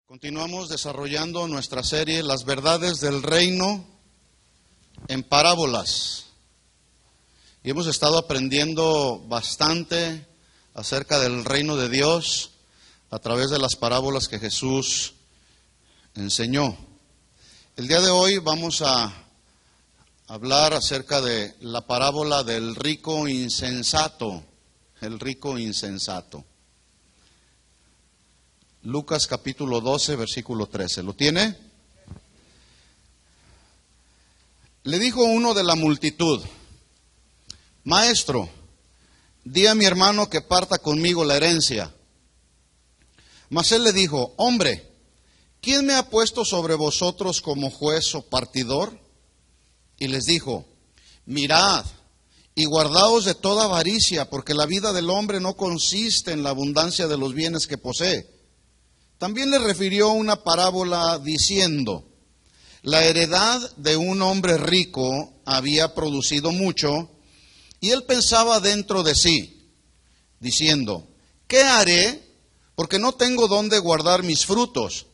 Continuamos desarrollando nuestra serie Las verdades del reino en parábolas. Y hemos estado aprendiendo bastante acerca del reino de Dios a través de las parábolas que Jesús enseñó. El día de hoy vamos a hablar acerca de la parábola del rico insensato, el rico insensato. Lucas capítulo 12, versículo 13. ¿Lo tiene? Le dijo uno de la multitud: Maestro, di a mi hermano que parta conmigo la herencia. Mas él le dijo: Hombre, ¿quién me ha puesto sobre vosotros como juez o partidor? Y les dijo: Mirad y guardaos de toda avaricia, porque la vida del hombre no consiste en la abundancia de los bienes que posee. También le refirió una parábola diciendo: la heredad de un hombre rico había producido mucho, y él pensaba dentro de sí, diciendo: ¿qué haré? Porque no tengo dónde guardar mis frutos.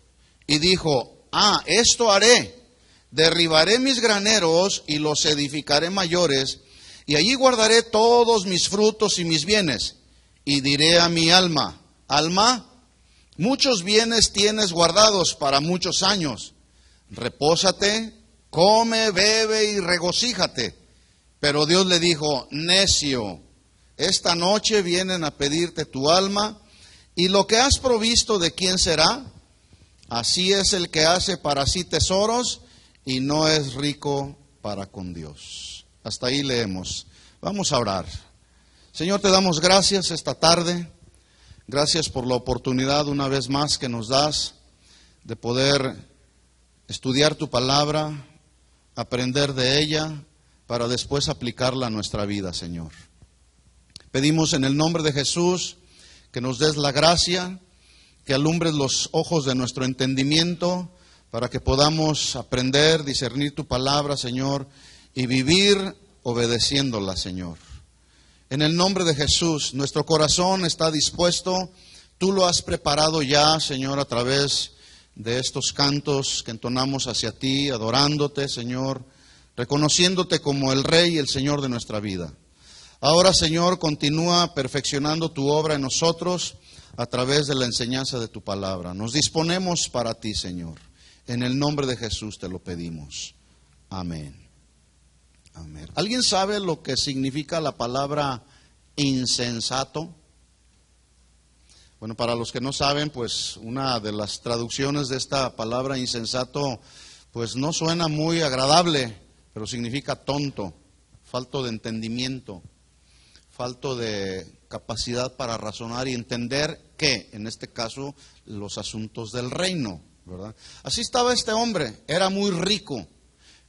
Y dijo: esto haré, derribaré mis graneros y los edificaré mayores, y allí guardaré todos mis frutos y mis bienes. Y diré a mi alma: alma, muchos bienes tienes guardados para muchos años. Repósate, come, bebe y regocíjate. Pero Dios le dijo: necio, esta noche vienen a pedirte tu alma, y lo que has provisto, ¿de quién será? Así es el que hace para sí tesoros y no es rico para con Dios. Hasta ahí leemos. Vamos a orar. Señor, te damos gracias esta tarde. Gracias por la oportunidad una vez más que nos das de poder estudiar tu palabra, aprender de ella, para después aplicarla a nuestra vida, Señor. Pedimos en el nombre de Jesús que nos des la gracia, que alumbres los ojos de nuestro entendimiento, para que podamos aprender, discernir tu palabra, Señor, y vivir obedeciéndola, Señor. En el nombre de Jesús, nuestro corazón está dispuesto. Tú lo has preparado ya, Señor, a través de estos cantos que entonamos hacia ti, adorándote, Señor, reconociéndote como el Rey y el Señor de nuestra vida. Ahora, Señor, continúa perfeccionando tu obra en nosotros a través de la enseñanza de tu palabra. Nos disponemos para ti, Señor. En el nombre de Jesús te lo pedimos. Amén. Amén. ¿Alguien sabe lo que significa la palabra insensato? Bueno, para los que no saben, pues una de las traducciones de esta palabra insensato, pues no suena muy agradable, pero significa tonto, falto de entendimiento, falto de capacidad para razonar y entender que, en este caso, los asuntos del reino, ¿verdad? Así estaba este hombre, era muy rico.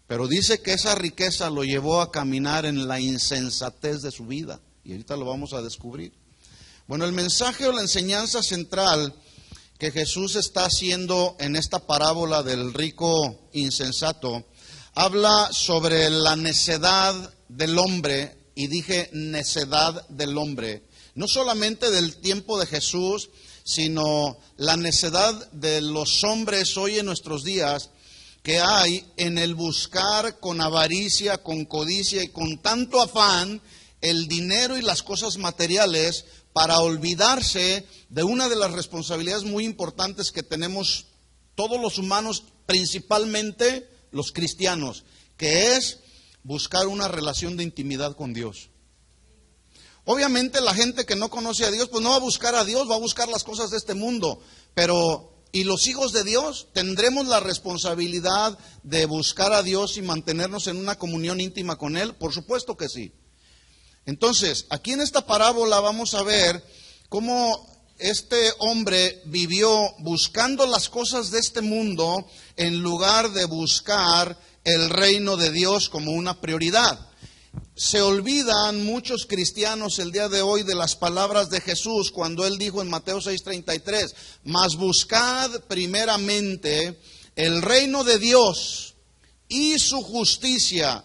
Pero dice que esa riqueza lo llevó a caminar en la insensatez de su vida. Y ahorita lo vamos a descubrir. Bueno, el mensaje o la enseñanza central que Jesús está haciendo en esta parábola del rico insensato, habla sobre la necedad del hombre, y dije necedad del hombre, no solamente del tiempo de Jesús, sino la necedad de los hombres hoy en nuestros días, que hay en el buscar con avaricia, con codicia y con tanto afán el dinero y las cosas materiales, para olvidarse de una de las responsabilidades muy importantes que tenemos todos los humanos, principalmente los cristianos, que es buscar una relación de intimidad con Dios. Obviamente la gente que no conoce a Dios, pues no va a buscar a Dios, va a buscar las cosas de este mundo, pero ¿y los hijos de Dios? ¿Tendremos la responsabilidad de buscar a Dios y mantenernos en una comunión íntima con Él? Por supuesto que sí. Entonces, aquí en esta parábola vamos a ver cómo este hombre vivió buscando las cosas de este mundo en lugar de buscar el reino de Dios como una prioridad. Se olvidan muchos cristianos el día de hoy de las palabras de Jesús cuando Él dijo en Mateo 6:33, mas buscad primeramente el reino de Dios y su justicia,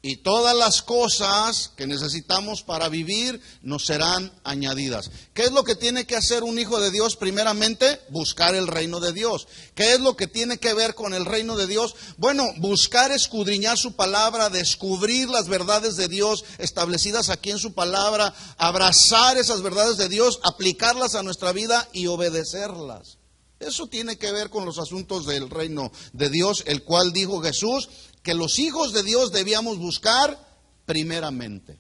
y todas las cosas que necesitamos para vivir nos serán añadidas. ¿Qué es lo que tiene que hacer un hijo de Dios? Primeramente, buscar el reino de Dios. ¿Qué es lo que tiene que ver con el reino de Dios? Bueno, buscar escudriñar su palabra, descubrir las verdades de Dios establecidas aquí en su palabra, abrazar esas verdades de Dios, aplicarlas a nuestra vida y obedecerlas. Eso tiene que ver con los asuntos del reino de Dios, el cual dijo Jesús que los hijos de Dios debíamos buscar primeramente.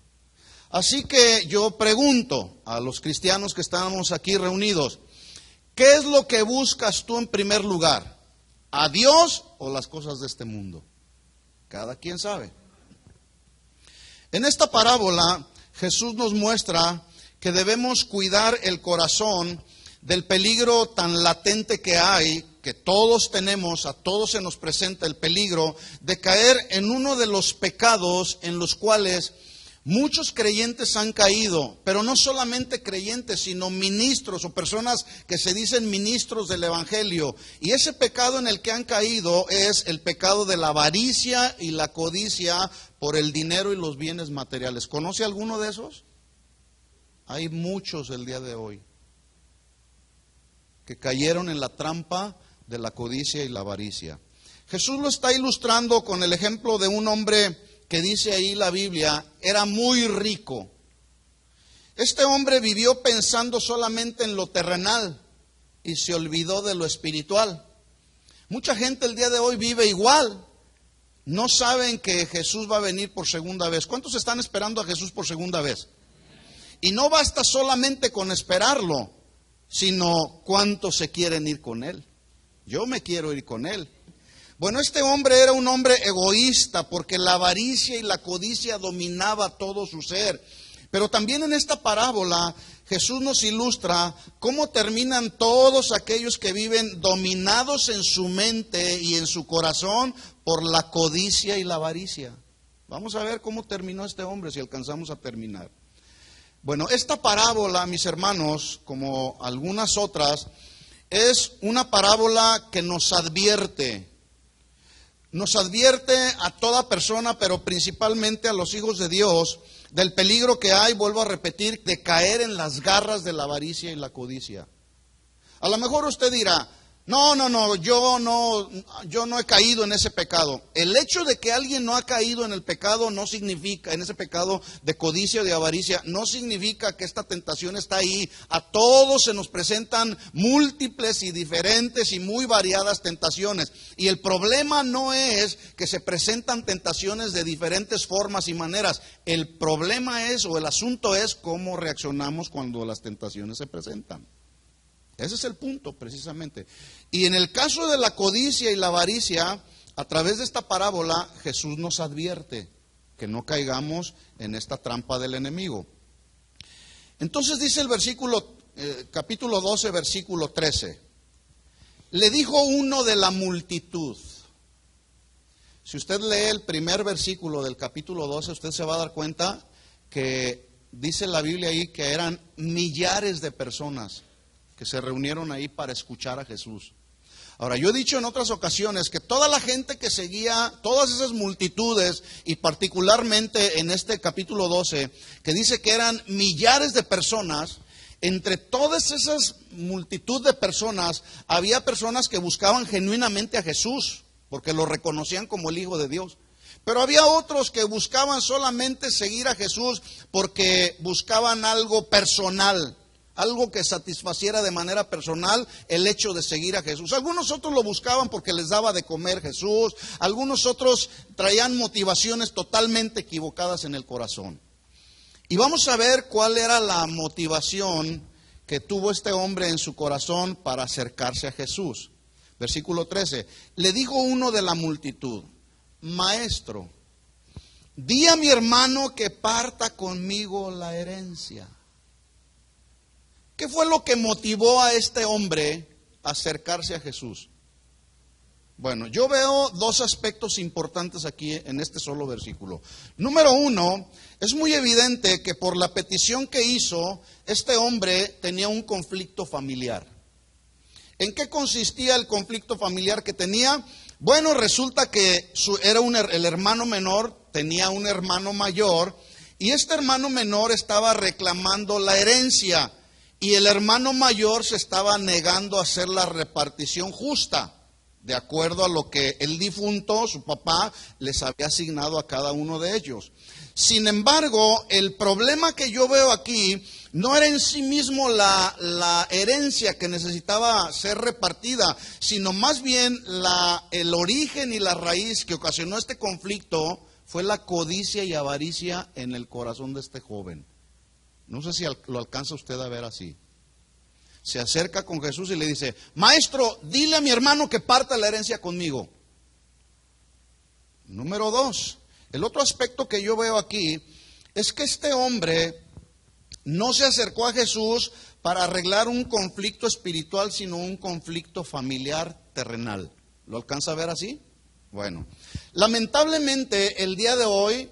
Así que yo pregunto a los cristianos que estamos aquí reunidos, ¿qué es lo que buscas tú en primer lugar? ¿A Dios o las cosas de este mundo? Cada quien sabe. En esta parábola Jesús nos muestra que debemos cuidar el corazón del peligro tan latente que hay, que todos tenemos, a todos se nos presenta el peligro de caer en uno de los pecados en los cuales muchos creyentes han caído, pero no solamente creyentes, sino ministros o personas que se dicen ministros del Evangelio. Y ese pecado en el que han caído es el pecado de la avaricia y la codicia por el dinero y los bienes materiales. ¿Conoce alguno de esos? Hay muchos el día de hoy que cayeron en la trampa de la codicia y la avaricia. Jesús lo está ilustrando con el ejemplo de un hombre que dice ahí la Biblia, era muy rico. Este hombre vivió pensando solamente en lo terrenal y se olvidó de lo espiritual. Mucha gente el día de hoy vive igual. No saben que Jesús va a venir por segunda vez. ¿Cuántos están esperando a Jesús por segunda vez? Y no basta solamente con esperarlo, sino cuántos se quieren ir con Él. Yo me quiero ir con Él. Bueno, este hombre era un hombre egoísta porque la avaricia y la codicia dominaba todo su ser. Pero también en esta parábola Jesús nos ilustra cómo terminan todos aquellos que viven dominados en su mente y en su corazón por la codicia y la avaricia. Vamos a ver cómo terminó este hombre, si alcanzamos a terminar. Bueno, esta parábola, mis hermanos, como algunas otras, es una parábola que nos advierte a toda persona, pero principalmente a los hijos de Dios, del peligro que hay, vuelvo a repetir, de caer en las garras de la avaricia y la codicia. A lo mejor usted dirá, yo no he caído en ese pecado. El hecho de que alguien no ha caído en el pecado no significa, en ese pecado de codicia o de avaricia, no significa que esta tentación está ahí. A todos se nos presentan múltiples y diferentes y muy variadas tentaciones. Y el problema no es que se presentan tentaciones de diferentes formas y maneras. El problema es, o el asunto es, cómo reaccionamos cuando las tentaciones se presentan. Ese es el punto, precisamente. Y en el caso de la codicia y la avaricia, a través de esta parábola, Jesús nos advierte que no caigamos en esta trampa del enemigo. Entonces dice el capítulo 12, versículo 13. Le dijo uno de la multitud. Si usted lee el primer versículo del capítulo 12, usted se va a dar cuenta que dice la Biblia ahí que eran millares de personas que se reunieron ahí para escuchar a Jesús. Ahora, yo he dicho en otras ocasiones que toda la gente que seguía, todas esas multitudes, y particularmente en este capítulo 12, que dice que eran millares de personas, entre todas esas multitud de personas, había personas que buscaban genuinamente a Jesús, porque lo reconocían como el Hijo de Dios. Pero había otros que buscaban solamente seguir a Jesús porque buscaban algo personal, algo que satisfaciera de manera personal el hecho de seguir a Jesús. Algunos otros lo buscaban porque les daba de comer Jesús. Algunos otros traían motivaciones totalmente equivocadas en el corazón. Y vamos a ver cuál era la motivación que tuvo este hombre en su corazón para acercarse a Jesús. Versículo 13. Le dijo uno de la multitud: Maestro, di a mi hermano que parta conmigo la herencia. ¿Qué fue lo que motivó a este hombre a acercarse a Jesús? Bueno, yo veo dos aspectos importantes aquí en este solo versículo. Número uno, es muy evidente que por la petición que hizo, este hombre tenía un conflicto familiar. ¿En qué consistía el conflicto familiar que tenía? Bueno, resulta que era el hermano menor, tenía un hermano mayor y este hermano menor estaba reclamando la herencia y el hermano mayor se estaba negando a hacer la repartición justa, de acuerdo a lo que el difunto, su papá, les había asignado a cada uno de ellos. Sin embargo, el problema que yo veo aquí no era en sí mismo la herencia que necesitaba ser repartida, sino más bien el origen y la raíz que ocasionó este conflicto fue la codicia y avaricia en el corazón de este joven. No sé si lo alcanza usted a ver así. Se acerca con Jesús y le dice: maestro, dile a mi hermano que parta la herencia conmigo. Número 2, el otro aspecto que yo veo aquí es que este hombre no se acercó a Jesús para arreglar un conflicto espiritual, sino un conflicto familiar terrenal. ¿Lo alcanza a ver así? Bueno, lamentablemente el día de hoy,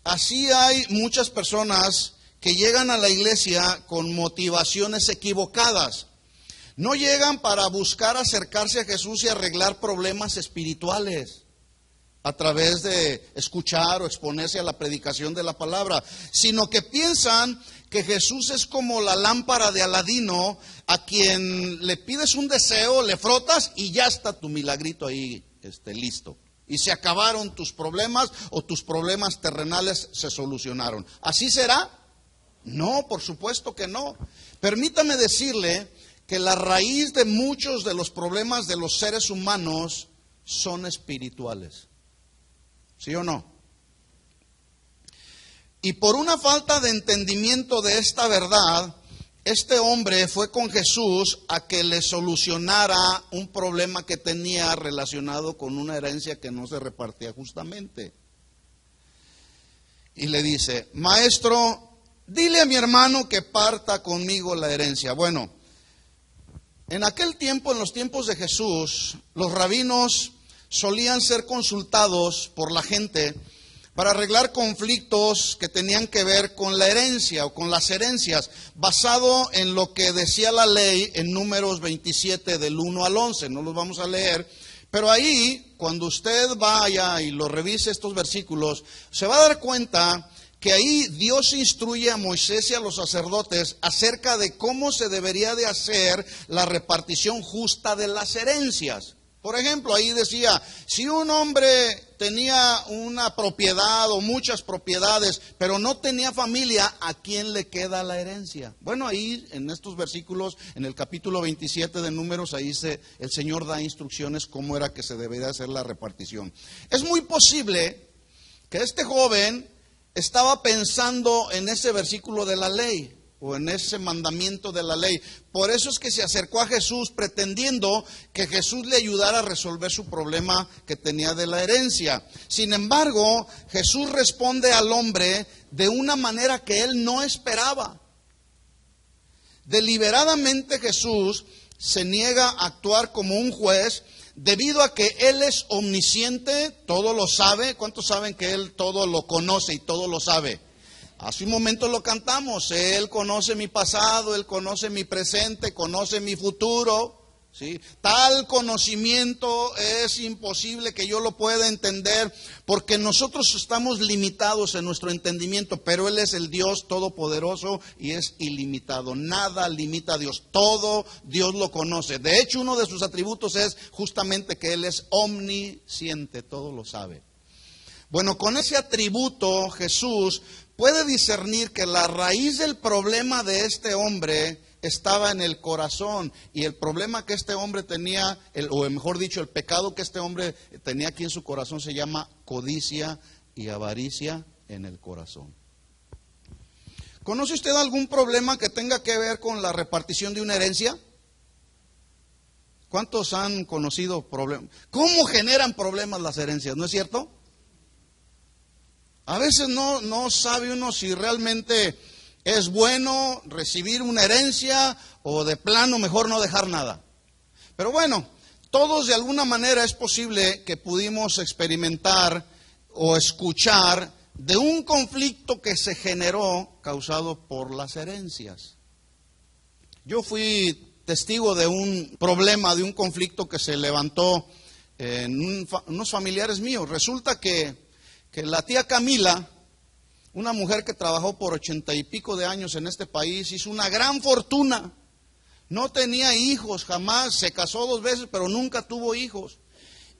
así hay muchas personas que llegan a la iglesia con motivaciones equivocadas. No llegan para buscar acercarse a Jesús y arreglar problemas espirituales a través de escuchar o exponerse a la predicación de la palabra, sino que piensan que Jesús es como la lámpara de Aladino, a quien le pides un deseo, le frotas y ya está tu milagrito ahí listo. Y se acabaron tus problemas o tus problemas terrenales se solucionaron. ¿Así será? No, por supuesto que no. Permítame decirle que la raíz de muchos de los problemas de los seres humanos son espirituales. ¿Sí o no? Y por una falta de entendimiento de esta verdad, este hombre fue con Jesús a que le solucionara un problema que tenía relacionado con una herencia que no se repartía justamente. Y le dice: maestro, dile a mi hermano que parta conmigo la herencia. Bueno, en aquel tiempo, en los tiempos de Jesús, los rabinos solían ser consultados por la gente para arreglar conflictos que tenían que ver con la herencia o con las herencias, basado en lo que decía la ley en Números 27 del 1 al 11. No los vamos a leer, pero ahí, cuando usted vaya y lo revise estos versículos, se va a dar cuenta que ahí Dios instruye a Moisés y a los sacerdotes acerca de cómo se debería de hacer la repartición justa de las herencias. Por ejemplo, ahí decía, si un hombre tenía una propiedad o muchas propiedades, pero no tenía familia, ¿a quién le queda la herencia? Bueno, ahí en estos versículos, en el capítulo 27 de Números, ahí el Señor da instrucciones cómo era que se debería hacer la repartición. Es muy posible que este joven estaba pensando en ese versículo de la ley o en ese mandamiento de la ley. Por eso es que se acercó a Jesús pretendiendo que Jesús le ayudara a resolver su problema que tenía de la herencia. Sin embargo, Jesús responde al hombre de una manera que él no esperaba. Deliberadamente Jesús se niega a actuar como un juez debido a que Él es omnisciente, todo lo sabe. ¿Cuántos saben que Él todo lo conoce y todo lo sabe? Hace un momento lo cantamos, Él conoce mi pasado, Él conoce mi presente, conoce mi futuro, ¿sí? Tal conocimiento es imposible que yo lo pueda entender, porque nosotros estamos limitados en nuestro entendimiento, pero Él es el Dios todopoderoso y es ilimitado. Nada limita a Dios, todo Dios lo conoce. De hecho, uno de sus atributos es justamente que Él es omnisciente, todo lo sabe. Bueno, con ese atributo Jesús puede discernir que la raíz del problema de este hombre estaba en el corazón, y el problema que este hombre tenía, o mejor dicho, el pecado que este hombre tenía aquí en su corazón se llama codicia y avaricia en el corazón. ¿Conoce usted algún problema que tenga que ver con la repartición de una herencia? ¿Cuántos han conocido problemas? ¿Cómo generan problemas las herencias? ¿No es cierto? A veces no sabe uno si realmente es bueno recibir una herencia o de plano mejor no dejar nada. Pero bueno, todos de alguna manera es posible que pudimos experimentar o escuchar de un conflicto que se generó causado por las herencias. Yo fui testigo de un problema, de un conflicto que se levantó en unos familiares míos. Resulta que que la tía Camila, una mujer que trabajó por 80 y pico de años en este país, hizo una gran fortuna. No tenía hijos jamás, se casó 2 veces, pero nunca tuvo hijos.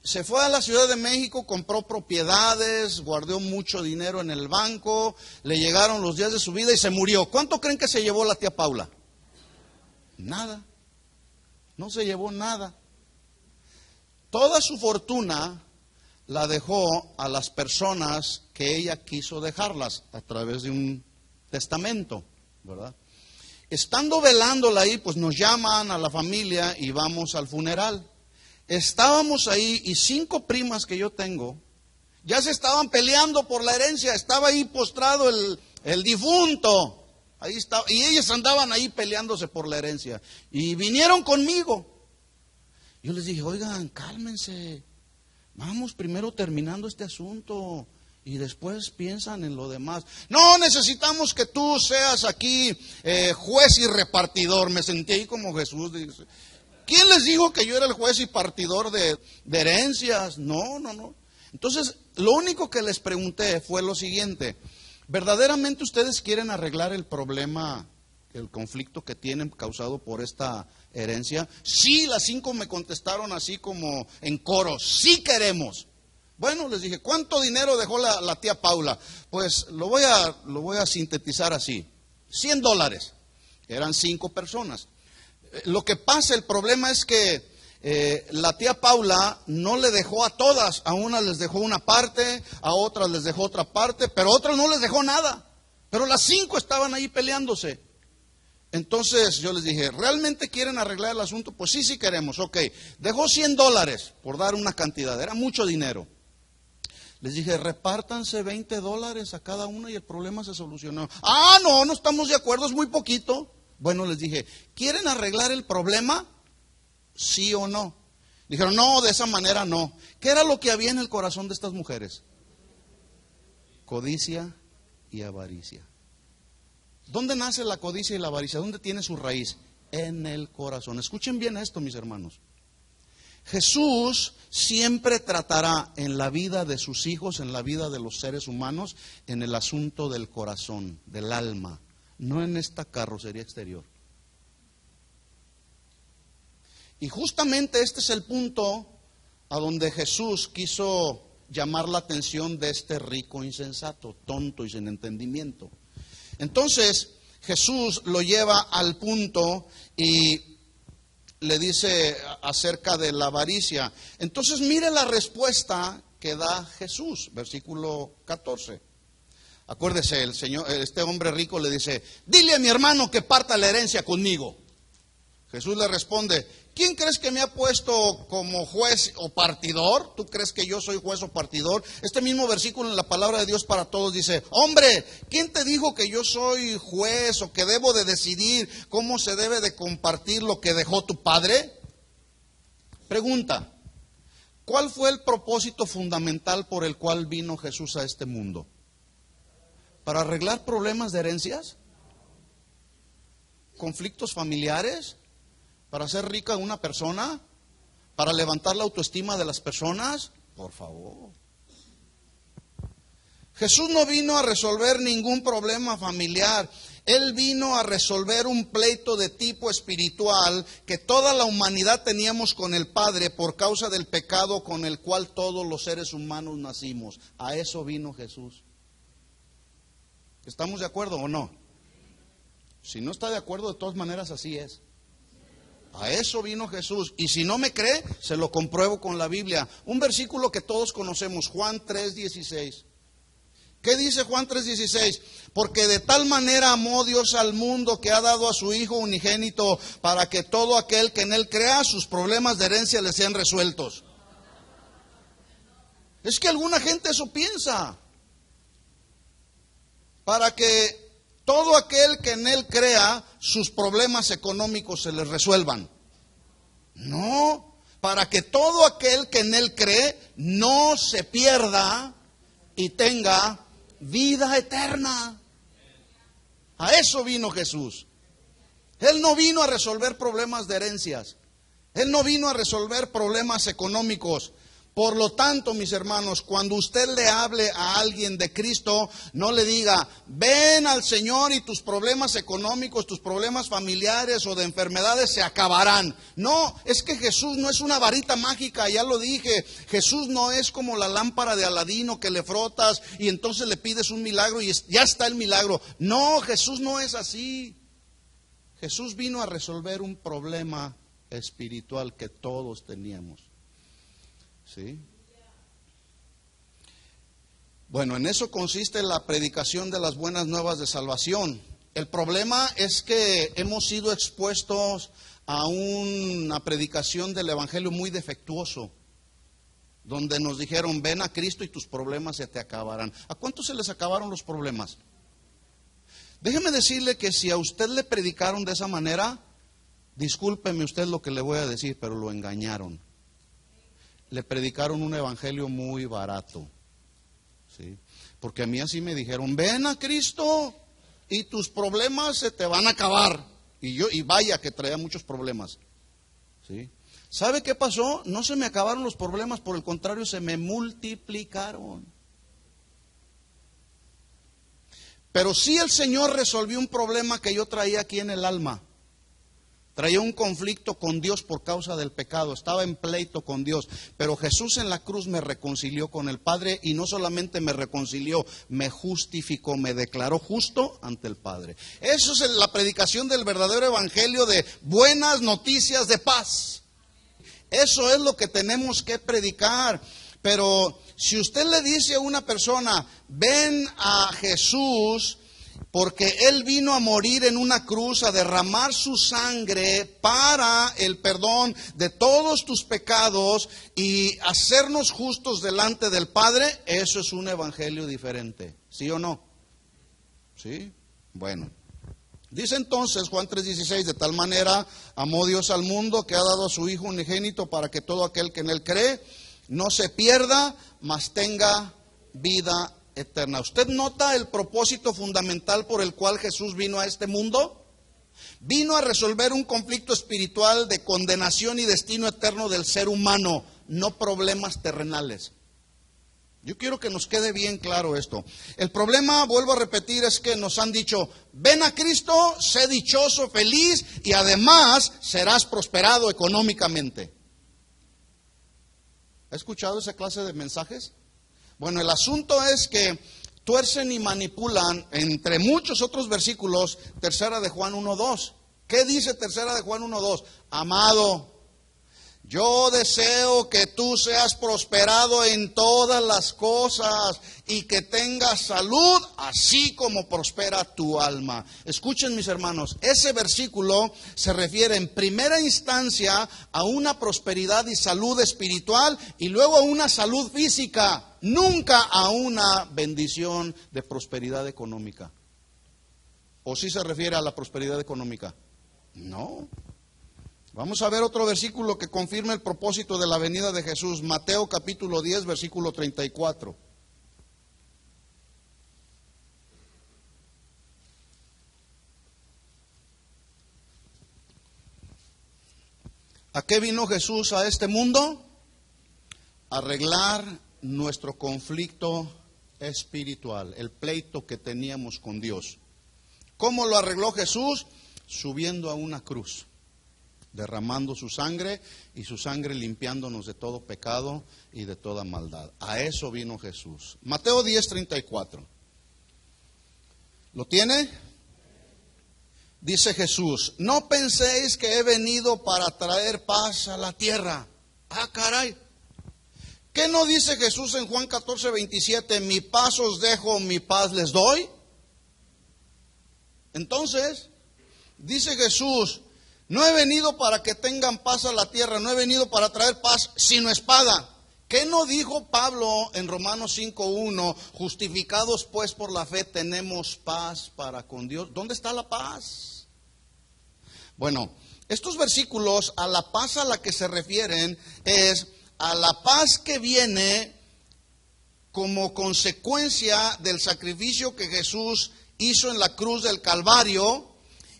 Se fue a la Ciudad de México, compró propiedades, guardó mucho dinero en el banco, le llegaron los días de su vida y se murió. ¿Cuánto creen que se llevó la tía Paula? Nada, no se llevó nada. Toda su fortuna la dejó a las personas que ella quiso dejarlas a través de un testamento, ¿verdad? Estando velándola ahí, pues nos llaman a la familia y vamos al funeral. Estábamos ahí y 5 primas que yo tengo ya se estaban peleando por la herencia. Estaba ahí postrado el difunto. Ahí estaba, y ellas andaban ahí peleándose por la herencia. Y vinieron conmigo. Yo les dije, oigan, cálmense. Vamos primero terminando este asunto y después piensan en lo demás. No, necesitamos que tú seas aquí juez y repartidor. Me sentí ahí como Jesús. Dice, ¿quién les dijo que yo era el juez y partidor de herencias? No. Entonces, lo único que les pregunté fue lo siguiente. ¿Verdaderamente ustedes quieren arreglar el problema, el conflicto que tienen causado por esta herencia? Sí, las 5 me contestaron así como en coro, sí queremos. Bueno, les dije, ¿cuánto dinero dejó la tía Paula? Pues lo voy a sintetizar así, $100. Eran 5 personas. Lo que pasa, el problema es que la tía Paula no le dejó a todas, a unas les dejó una parte, a otras les dejó otra parte, pero a otras no les dejó nada. Pero las 5 estaban ahí peleándose. Entonces yo les dije, ¿realmente quieren arreglar el asunto? Pues sí queremos, ok. Dejó $100 por dar una cantidad, era mucho dinero. Les dije, repártanse $20 a cada una y el problema se solucionó. Ah, no estamos de acuerdo, es muy poquito. Bueno, les dije, ¿quieren arreglar el problema? ¿Sí o no? Dijeron, no, de esa manera no. ¿Qué era lo que había en el corazón de estas mujeres? Codicia y avaricia. ¿Dónde nace la codicia y la avaricia? ¿Dónde tiene su raíz? En el corazón. Escuchen bien esto, mis hermanos. Jesús siempre tratará en la vida de sus hijos, en la vida de los seres humanos, en el asunto del corazón, del alma, no en esta carrocería exterior. Y justamente este es el punto a donde Jesús quiso llamar la atención de este rico insensato, tonto y sin entendimiento. Entonces Jesús lo lleva al punto y le dice acerca de la avaricia. Entonces mire la respuesta que da Jesús, versículo 14. Acuérdese, este hombre rico le dice, dile a mi hermano que parta la herencia conmigo. Jesús le responde, ¿quién crees que me ha puesto como juez o partidor? ¿Tú crees que yo soy juez o partidor? Este mismo versículo en la palabra de Dios para todos dice, hombre, ¿quién te dijo que yo soy juez o que debo de decidir cómo se debe de compartir lo que dejó tu padre? Pregunta, ¿cuál fue el propósito fundamental por el cual vino Jesús a este mundo? ¿Para arreglar problemas de herencias? ¿Conflictos familiares? ¿Para hacer rica una persona? ¿Para levantar la autoestima de las personas? Por favor. Jesús no vino a resolver ningún problema familiar. Él vino a resolver un pleito de tipo espiritual que toda la humanidad teníamos con el Padre por causa del pecado con el cual todos los seres humanos nacimos. A eso vino Jesús. ¿Estamos de acuerdo o no? Si no está de acuerdo, de todas maneras así es. A eso vino Jesús. Y si no me cree, se lo compruebo con la Biblia. Un versículo que todos conocemos, Juan 3:16. ¿Qué dice Juan 3:16? Porque de tal manera amó Dios al mundo que ha dado a su Hijo unigénito para que todo aquel que en Él crea, sus problemas de herencia le sean resueltos. Es que alguna gente eso piensa. Para que todo aquel que en Él crea, sus problemas económicos se les resuelvan. No, para que todo aquel que en Él cree no se pierda y tenga vida eterna. A eso vino Jesús. Él no vino a resolver problemas de herencias. Él no vino a resolver problemas económicos. Por lo tanto, mis hermanos, cuando usted le hable a alguien de Cristo, no le diga, ven al Señor y tus problemas económicos, tus problemas familiares o de enfermedades se acabarán. No, es que Jesús no es una varita mágica, ya lo dije. Jesús no es como la lámpara de Aladino que le frotas y entonces le pides un milagro y ya está el milagro. No, Jesús no es así. Jesús vino a resolver un problema espiritual que todos teníamos. ¿Sí? Bueno, en eso consiste la predicación de las buenas nuevas de salvación. El problema es que hemos sido expuestos a una predicación del evangelio muy defectuoso, donde nos dijeron, ven a Cristo y tus problemas se te acabarán. ¿A cuántos se les acabaron los problemas? Déjeme decirle que si a usted le predicaron de esa manera, discúlpeme usted lo que le voy a decir, pero lo engañaron. Le predicaron un evangelio muy barato, ¿sí? Porque a mí así me dijeron, ven a Cristo y tus problemas se te van a acabar. Y vaya que traía muchos problemas, ¿sí? ¿Sabe qué pasó? No se me acabaron los problemas, por el contrario, se me multiplicaron. Pero sí el Señor resolvió un problema que yo traía aquí en el alma. Traía un conflicto con Dios por causa del pecado, estaba en pleito con Dios, pero Jesús en la cruz me reconcilió con el Padre y no solamente me reconcilió, me justificó, me declaró justo ante el Padre. Eso es la predicación del verdadero evangelio de buenas noticias de paz. Eso es lo que tenemos que predicar. Pero si usted le dice a una persona, ven a Jesús, porque Él vino a morir en una cruz, a derramar su sangre para el perdón de todos tus pecados y hacernos justos delante del Padre, eso es un evangelio diferente, ¿sí o no? ¿Sí? Bueno. Dice entonces Juan 3:16, de tal manera amó Dios al mundo que ha dado a su Hijo unigénito para que todo aquel que en Él cree no se pierda, mas tenga vida eterna. ¿Usted nota el propósito fundamental por el cual Jesús vino a este mundo? Vino a resolver un conflicto espiritual de condenación y destino eterno del ser humano, no problemas terrenales. Yo quiero que nos quede bien claro esto. El problema, vuelvo a repetir, es que nos han dicho, ven a Cristo, sé dichoso, feliz y además serás prosperado económicamente. ¿Ha escuchado esa clase de mensajes? Bueno, el asunto es que tuercen y manipulan, entre muchos otros versículos, tercera de Juan 1:2. ¿Qué dice tercera de Juan 1:2? Amado, yo deseo que tú seas prosperado en todas las cosas y que tengas salud, así como prospera tu alma. Escuchen, mis hermanos, ese versículo se refiere en primera instancia a una prosperidad y salud espiritual y luego a una salud física, nunca a una bendición de prosperidad económica. ¿O sí se refiere a la prosperidad económica? No. Vamos a ver otro versículo que confirma el propósito de la venida de Jesús. Mateo capítulo 10, versículo 34. ¿A qué vino Jesús a este mundo? A arreglar nuestro conflicto espiritual, el pleito que teníamos con Dios. ¿Cómo lo arregló Jesús? Subiendo a una cruz, derramando su sangre y su sangre limpiándonos de todo pecado y de toda maldad. A eso vino Jesús. Mateo 10:34. ¿Lo tiene? Dice Jesús, no penséis que he venido para traer paz a la tierra. Ah, caray. ¿Qué no dice Jesús en Juan 14:27? Mi paz os dejo, mi paz les doy. Entonces, dice Jesús, no he venido para que tengan paz a la tierra, no he venido para traer paz sino espada. ¿Qué no dijo Pablo en Romanos 5:1? Justificados pues por la fe tenemos paz para con Dios. ¿Dónde está la paz? Bueno, estos versículos a la paz a la que se refieren es a la paz que viene como consecuencia del sacrificio que Jesús hizo en la cruz del Calvario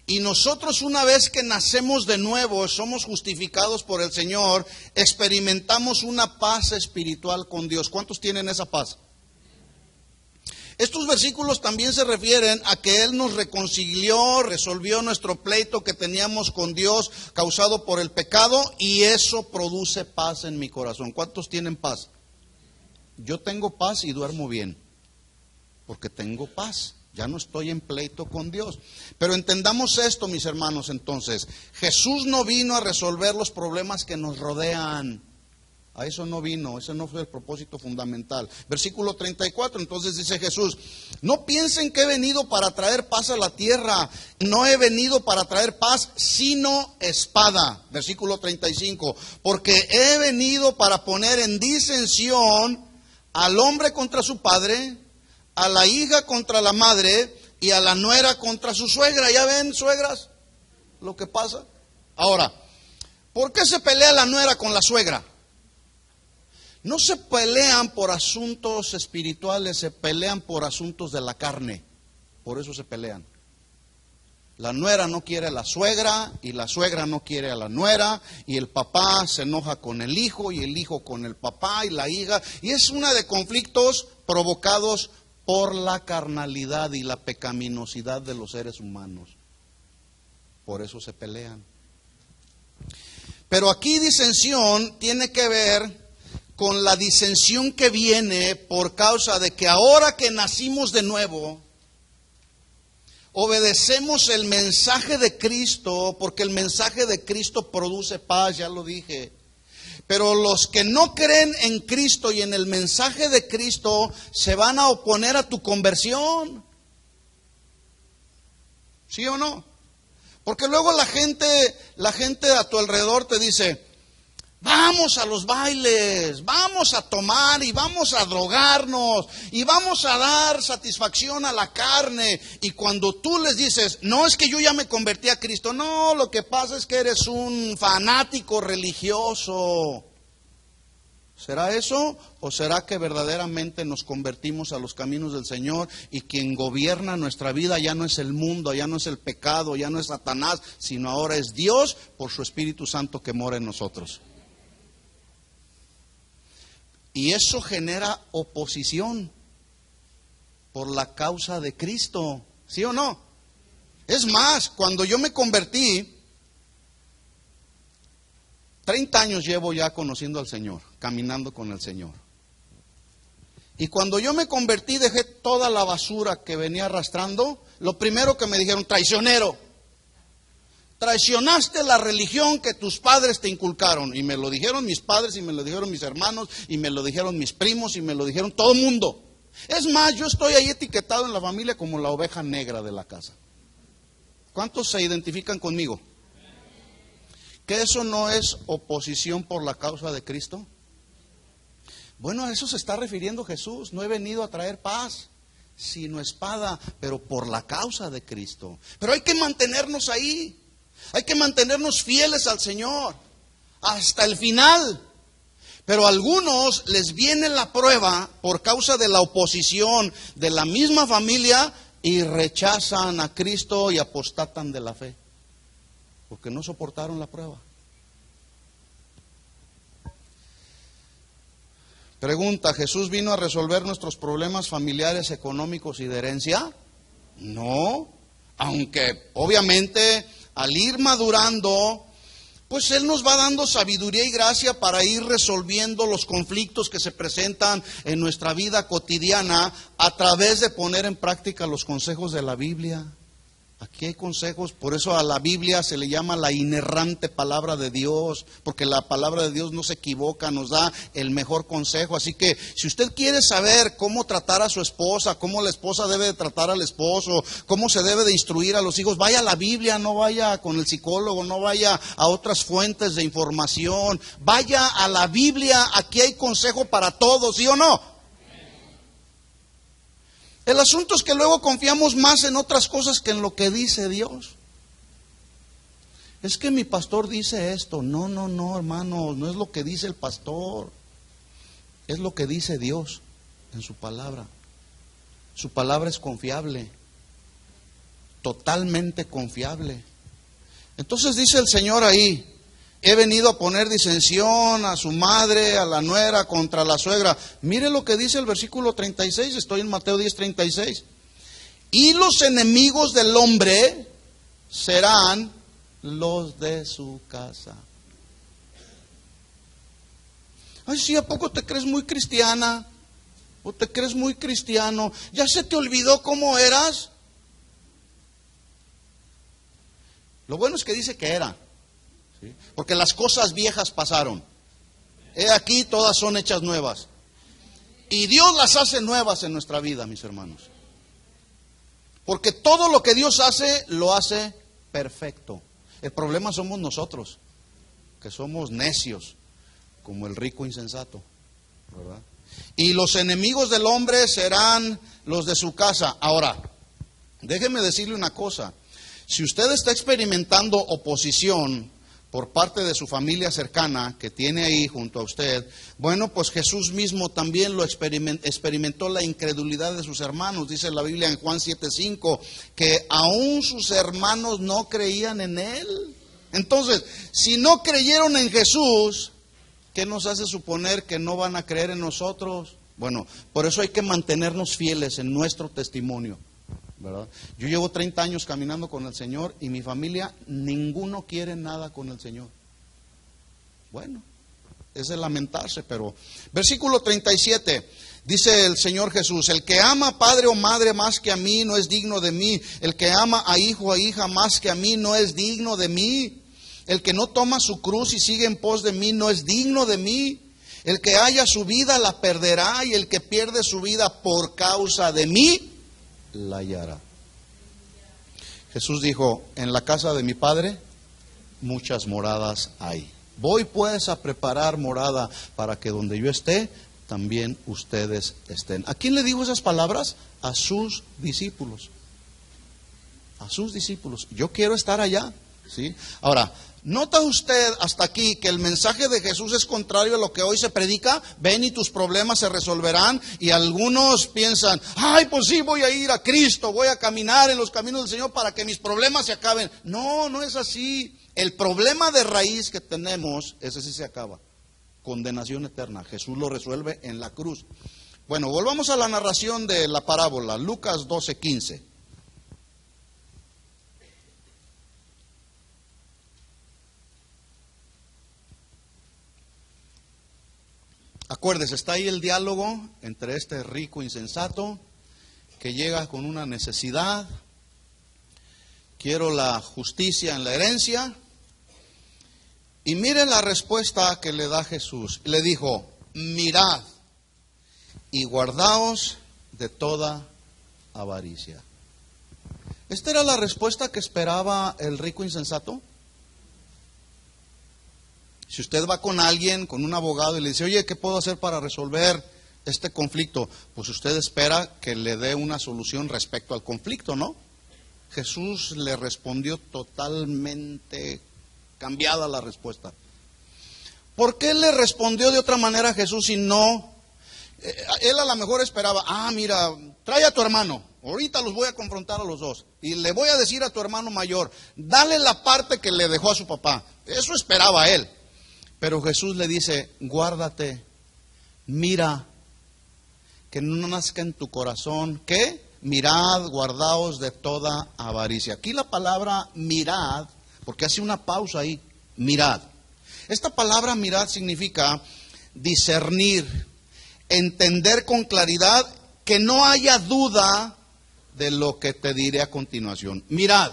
Y nosotros, una vez que nacemos de nuevo, somos justificados por el Señor, experimentamos una paz espiritual con Dios. ¿Cuántos tienen esa paz? Estos versículos también se refieren a que Él nos reconcilió, resolvió nuestro pleito que teníamos con Dios causado por el pecado, y eso produce paz en mi corazón. ¿Cuántos tienen paz? Yo tengo paz y duermo bien, porque tengo paz. Ya no estoy en pleito con Dios. Pero entendamos esto, mis hermanos, entonces. Jesús no vino a resolver los problemas que nos rodean. A eso no vino, ese no fue el propósito fundamental. Versículo 34, entonces dice Jesús: no piensen que he venido para traer paz a la tierra. No he venido para traer paz, sino espada. Versículo 35, porque he venido para poner en disensión al hombre contra su padre, a la hija contra la madre, y a la nuera contra su suegra. ¿Ya ven, suegras, lo que pasa? Ahora, ¿por qué se pelea la nuera con la suegra? No se pelean por asuntos espirituales, se pelean por asuntos de la carne. Por eso se pelean. La nuera no quiere a la suegra, y la suegra no quiere a la nuera, y el papá se enoja con el hijo, y el hijo con el papá, y la hija. Y es una de conflictos provocados por la carnalidad y la pecaminosidad de los seres humanos. Por eso se pelean. Pero aquí disensión tiene que ver con la disensión que viene por causa de que ahora que nacimos de nuevo, obedecemos el mensaje de Cristo, porque el mensaje de Cristo produce paz, ya lo dije. Pero los que no creen en Cristo y en el mensaje de Cristo se van a oponer a tu conversión. ¿Sí o no? Porque luego la gente a tu alrededor te dice: vamos a los bailes, vamos a tomar y vamos a drogarnos y vamos a dar satisfacción a la carne. Y cuando tú les dices: no, es que yo ya me convertí a Cristo. No, lo que pasa es que eres un fanático religioso. ¿Será eso? ¿O será que verdaderamente nos convertimos a los caminos del Señor y quien gobierna nuestra vida ya no es el mundo, ya no es el pecado, ya no es Satanás, sino ahora es Dios por su Espíritu Santo que mora en nosotros? Y eso genera oposición por la causa de Cristo, ¿sí o no? Es más, cuando yo me convertí, 30 años llevo ya conociendo al Señor, caminando con el Señor. Y cuando yo me convertí, dejé toda la basura que venía arrastrando. Lo primero que me dijeron: traicionero. Traicionaste la religión que tus padres te inculcaron. Y me lo dijeron mis padres, y me lo dijeron mis hermanos, y me lo dijeron mis primos, y me lo dijeron todo el mundo. Es más, yo estoy ahí etiquetado en la familia como la oveja negra de la casa. ¿Cuántos se identifican conmigo? ¿Que eso no es oposición por la causa de Cristo? Bueno, a eso se está refiriendo Jesús. No he venido a traer paz, sino espada, pero por la causa de Cristo. Pero hay que mantenernos ahí. Hay que mantenernos fieles al Señor hasta el final. Pero a algunos les viene la prueba por causa de la oposición de la misma familia y rechazan a Cristo y apostatan de la fe, porque no soportaron la prueba. Pregunta: ¿Jesús vino a resolver nuestros problemas familiares, económicos y de herencia? No, aunque obviamente al ir madurando, pues Él nos va dando sabiduría y gracia para ir resolviendo los conflictos que se presentan en nuestra vida cotidiana a través de poner en práctica los consejos de la Biblia. Aquí hay consejos, por eso a la Biblia se le llama la inerrante palabra de Dios, porque la palabra de Dios no se equivoca, nos da el mejor consejo. Así que si usted quiere saber cómo tratar a su esposa, cómo la esposa debe de tratar al esposo, cómo se debe de instruir a los hijos, vaya a la Biblia, no vaya con el psicólogo, no vaya a otras fuentes de información, vaya a la Biblia. Aquí hay consejo para todos, ¿sí o no? El asunto es que luego confiamos más en otras cosas que en lo que dice Dios. Es que mi pastor dice esto. No, hermano, no es lo que dice el pastor. Es lo que dice Dios en su palabra. Su palabra es confiable. totalmente confiable. Entonces dice el Señor ahí, he venido a poner disensión a su madre, a la nuera, contra la suegra. Mire lo que dice el versículo 36, estoy en Mateo 10:36. Y los enemigos del hombre serán los de su casa. Ay, sí, ¿a poco te crees muy cristiana? ¿O te crees muy cristiano? ¿Ya se te olvidó cómo eras? Lo bueno es que dice que era, ¿sí? Porque las cosas viejas pasaron. He aquí, todas son hechas nuevas. Y Dios las hace nuevas en nuestra vida, mis hermanos. Porque todo lo que Dios hace, lo hace perfecto. El problema somos nosotros, que somos necios, como el rico insensato, ¿verdad? Y los enemigos del hombre serán los de su casa. Ahora, déjeme decirle una cosa. Si usted está experimentando oposición por parte de su familia cercana que tiene ahí junto a usted, bueno, pues Jesús mismo también lo experimentó la incredulidad de sus hermanos. Dice la Biblia en Juan 7:5 que aún sus hermanos no creían en Él. Entonces, si no creyeron en Jesús, ¿qué nos hace suponer que no van a creer en nosotros? Bueno, por eso hay que mantenernos fieles en nuestro testimonio, ¿verdad? Yo llevo 30 años caminando con el Señor y mi familia, ninguno quiere nada con el Señor. Bueno, es de lamentarse, pero versículo 37, dice el Señor Jesús, el que ama a padre o madre más que a mí no es digno de mí, el que ama a hijo o hija más que a mí no es digno de mí, el que no toma su cruz y sigue en pos de mí no es digno de mí, el que haya su vida la perderá y el que pierde su vida por causa de mí la hallará. Jesús dijo, en la casa de mi Padre muchas moradas hay. Voy pues a preparar morada para que donde yo esté, también ustedes estén. ¿A quién le dijo esas palabras? A sus discípulos. A sus discípulos. Yo quiero estar allá, ¿sí? Ahora, ¿nota usted hasta aquí que el mensaje de Jesús es contrario a lo que hoy se predica? Ven y tus problemas se resolverán. Y algunos piensan, ay, pues sí, voy a ir a Cristo, voy a caminar en los caminos del Señor para que mis problemas se acaben. No, no es así. El problema de raíz que tenemos, ese sí se acaba. Condenación eterna. Jesús lo resuelve en la cruz. Bueno, volvamos a la narración de la parábola, Lucas 12:15. Acuérdese, está ahí el diálogo entre este rico insensato que llega con una necesidad. Quiero la justicia en la herencia. Y mire la respuesta que le da Jesús. Le dijo, mirad y guardaos de toda avaricia. ¿Esta era la respuesta que esperaba el rico insensato? Si usted va con alguien, con un abogado y le dice, oye, ¿qué puedo hacer para resolver este conflicto? Pues usted espera que le dé una solución respecto al conflicto, ¿no? Jesús le respondió totalmente cambiada la respuesta. ¿Por qué le respondió de otra manera a Jesús y no? Él a lo mejor esperaba, mira, trae a tu hermano, ahorita los voy a confrontar a los dos y le voy a decir a tu hermano mayor, dale la parte que le dejó a su papá. Eso esperaba él. Pero Jesús le dice, guárdate, mira, que no nazca en tu corazón, ¿qué? Mirad, guardaos de toda avaricia. Aquí la palabra mirad, porque hace una pausa ahí, mirad. Esta palabra mirad significa discernir, entender con claridad, que no haya duda de lo que te diré a continuación. Mirad.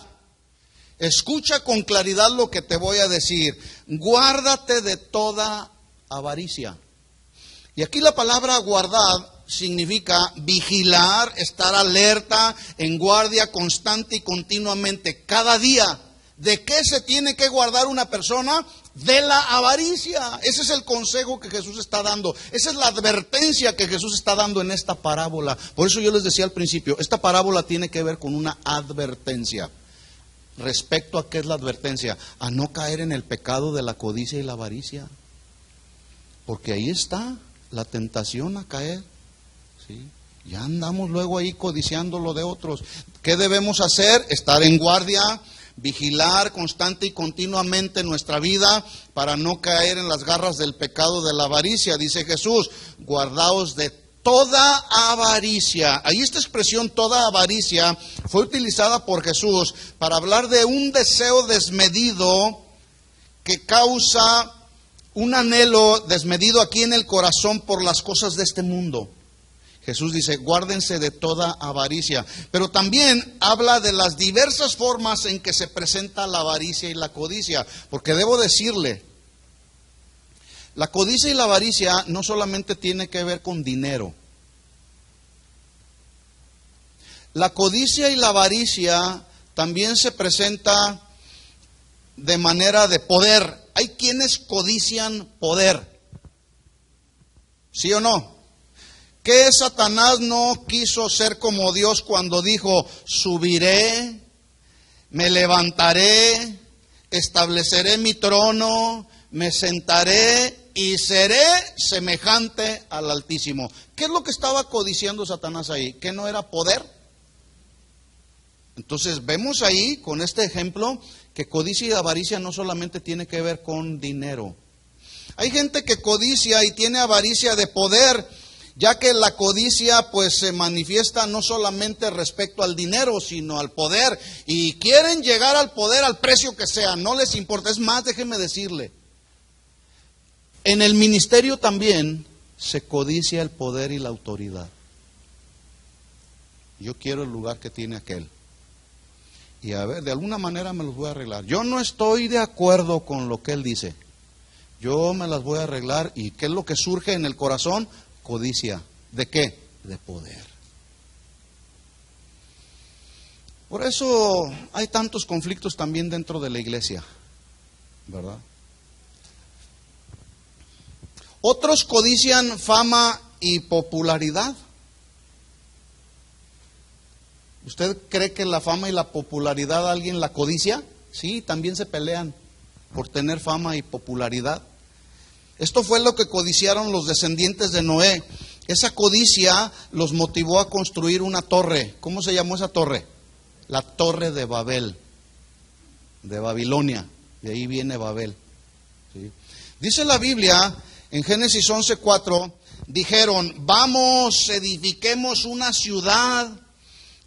Escucha con claridad lo que te voy a decir. Guárdate de toda avaricia. Y aquí la palabra guardar significa vigilar, estar alerta, en guardia constante y continuamente, cada día. ¿De qué se tiene que guardar una persona? De la avaricia. Ese es el consejo que Jesús está dando. Esa es la advertencia que Jesús está dando en esta parábola. Por eso yo les decía al principio, esta parábola tiene que ver con una advertencia. ¿Respecto a qué es la advertencia? A no caer en el pecado de la codicia y la avaricia. Porque ahí está la tentación a caer, ¿sí? Ya andamos luego ahí codiciando lo de otros. ¿Qué debemos hacer? Estar en guardia, vigilar constante y continuamente nuestra vida para no caer en las garras del pecado de la avaricia. Dice Jesús, guardaos de toda avaricia. Ahí esta expresión, toda avaricia, fue utilizada por Jesús para hablar de un deseo desmedido que causa un anhelo desmedido aquí en el corazón por las cosas de este mundo. Jesús dice, guárdense de toda avaricia. Pero también habla de las diversas formas en que se presenta la avaricia y la codicia. Porque debo decirle, la codicia y la avaricia no solamente tiene que ver con dinero. La codicia y la avaricia también se presenta de manera de poder. Hay quienes codician poder. ¿Sí o no? ¿Qué Satanás no quiso ser como Dios cuando dijo, subiré, me levantaré, estableceré mi trono, me sentaré y seré semejante al Altísimo? ¿Qué es lo que estaba codiciando Satanás ahí? ¿Que no era poder? Entonces vemos ahí con este ejemplo que codicia y avaricia no solamente tiene que ver con dinero. Hay gente que codicia y tiene avaricia de poder, ya que la codicia pues se manifiesta no solamente respecto al dinero, sino al poder, y quieren llegar al poder al precio que sea, no les importa. Es más, déjeme decirle, en el ministerio también se codicia el poder y la autoridad. Yo quiero el lugar que tiene aquel, y a ver, de alguna manera me los voy a arreglar. Yo no estoy de acuerdo con lo que él dice, yo me las voy a arreglar. ¿Y qué es lo que surge en el corazón? Codicia. ¿De qué? De poder. Por eso hay tantos conflictos también dentro de la iglesia, ¿verdad? Otros codician fama y popularidad. ¿Usted cree que la fama y la popularidad alguien la codicia? Sí, también se pelean por tener fama y popularidad. Esto fue lo que codiciaron los descendientes de Noé. Esa codicia los motivó a construir una torre. ¿Cómo se llamó esa torre? La Torre de Babel, de Babilonia. De ahí viene Babel. ¿Sí? Dice la Biblia en Génesis 11:4, dijeron, vamos, edifiquemos una ciudad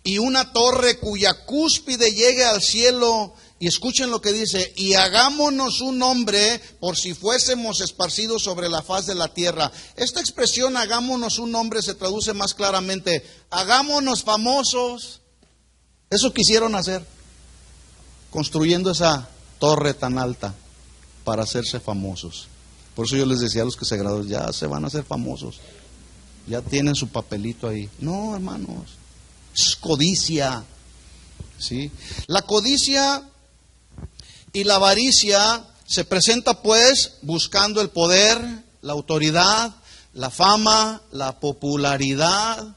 y una torre cuya cúspide llegue al cielo. Y escuchen lo que dice, y hagámonos un nombre por si fuésemos esparcidos sobre la faz de la tierra. Esta expresión, hagámonos un nombre, se traduce más claramente, hagámonos famosos. Eso quisieron hacer, construyendo esa torre tan alta para hacerse famosos. Por eso yo les decía a los que se graduaron, ya se van a hacer famosos, ya tienen su papelito ahí. No, hermanos, es codicia, ¿sí? La codicia y la avaricia se presenta pues buscando el poder, la autoridad, la fama, la popularidad,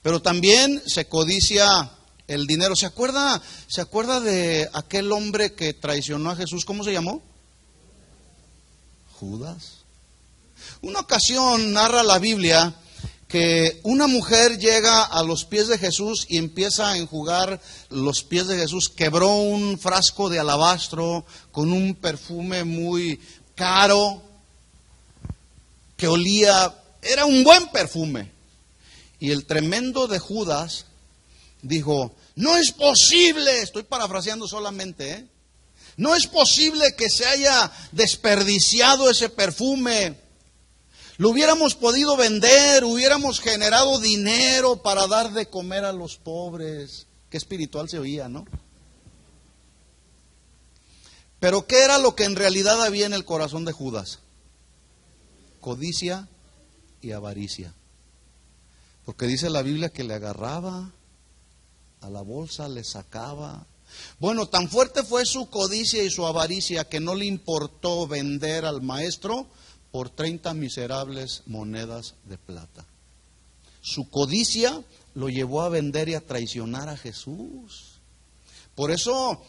pero también se codicia el dinero. ¿Se acuerda de aquel hombre que traicionó a Jesús? ¿Cómo se llamó? Judas. Una ocasión narra la Biblia que una mujer llega a los pies de Jesús y empieza a enjugar los pies de Jesús. Quebró un frasco de alabastro con un perfume muy caro que olía, era un buen perfume. Y el tremendo de Judas dijo, no es posible, estoy parafraseando solamente, no es posible que se haya desperdiciado ese perfume. Lo hubiéramos podido vender, hubiéramos generado dinero para dar de comer a los pobres. Qué espiritual se oía, ¿no? Pero ¿qué era lo que en realidad había en el corazón de Judas? Codicia y avaricia. Porque dice la Biblia que le agarraba a la bolsa, le sacaba. Bueno, tan fuerte fue su codicia y su avaricia que no le importó vender al maestro por 30 miserables monedas de plata. Su codicia lo llevó a vender y a traicionar a Jesús. Por eso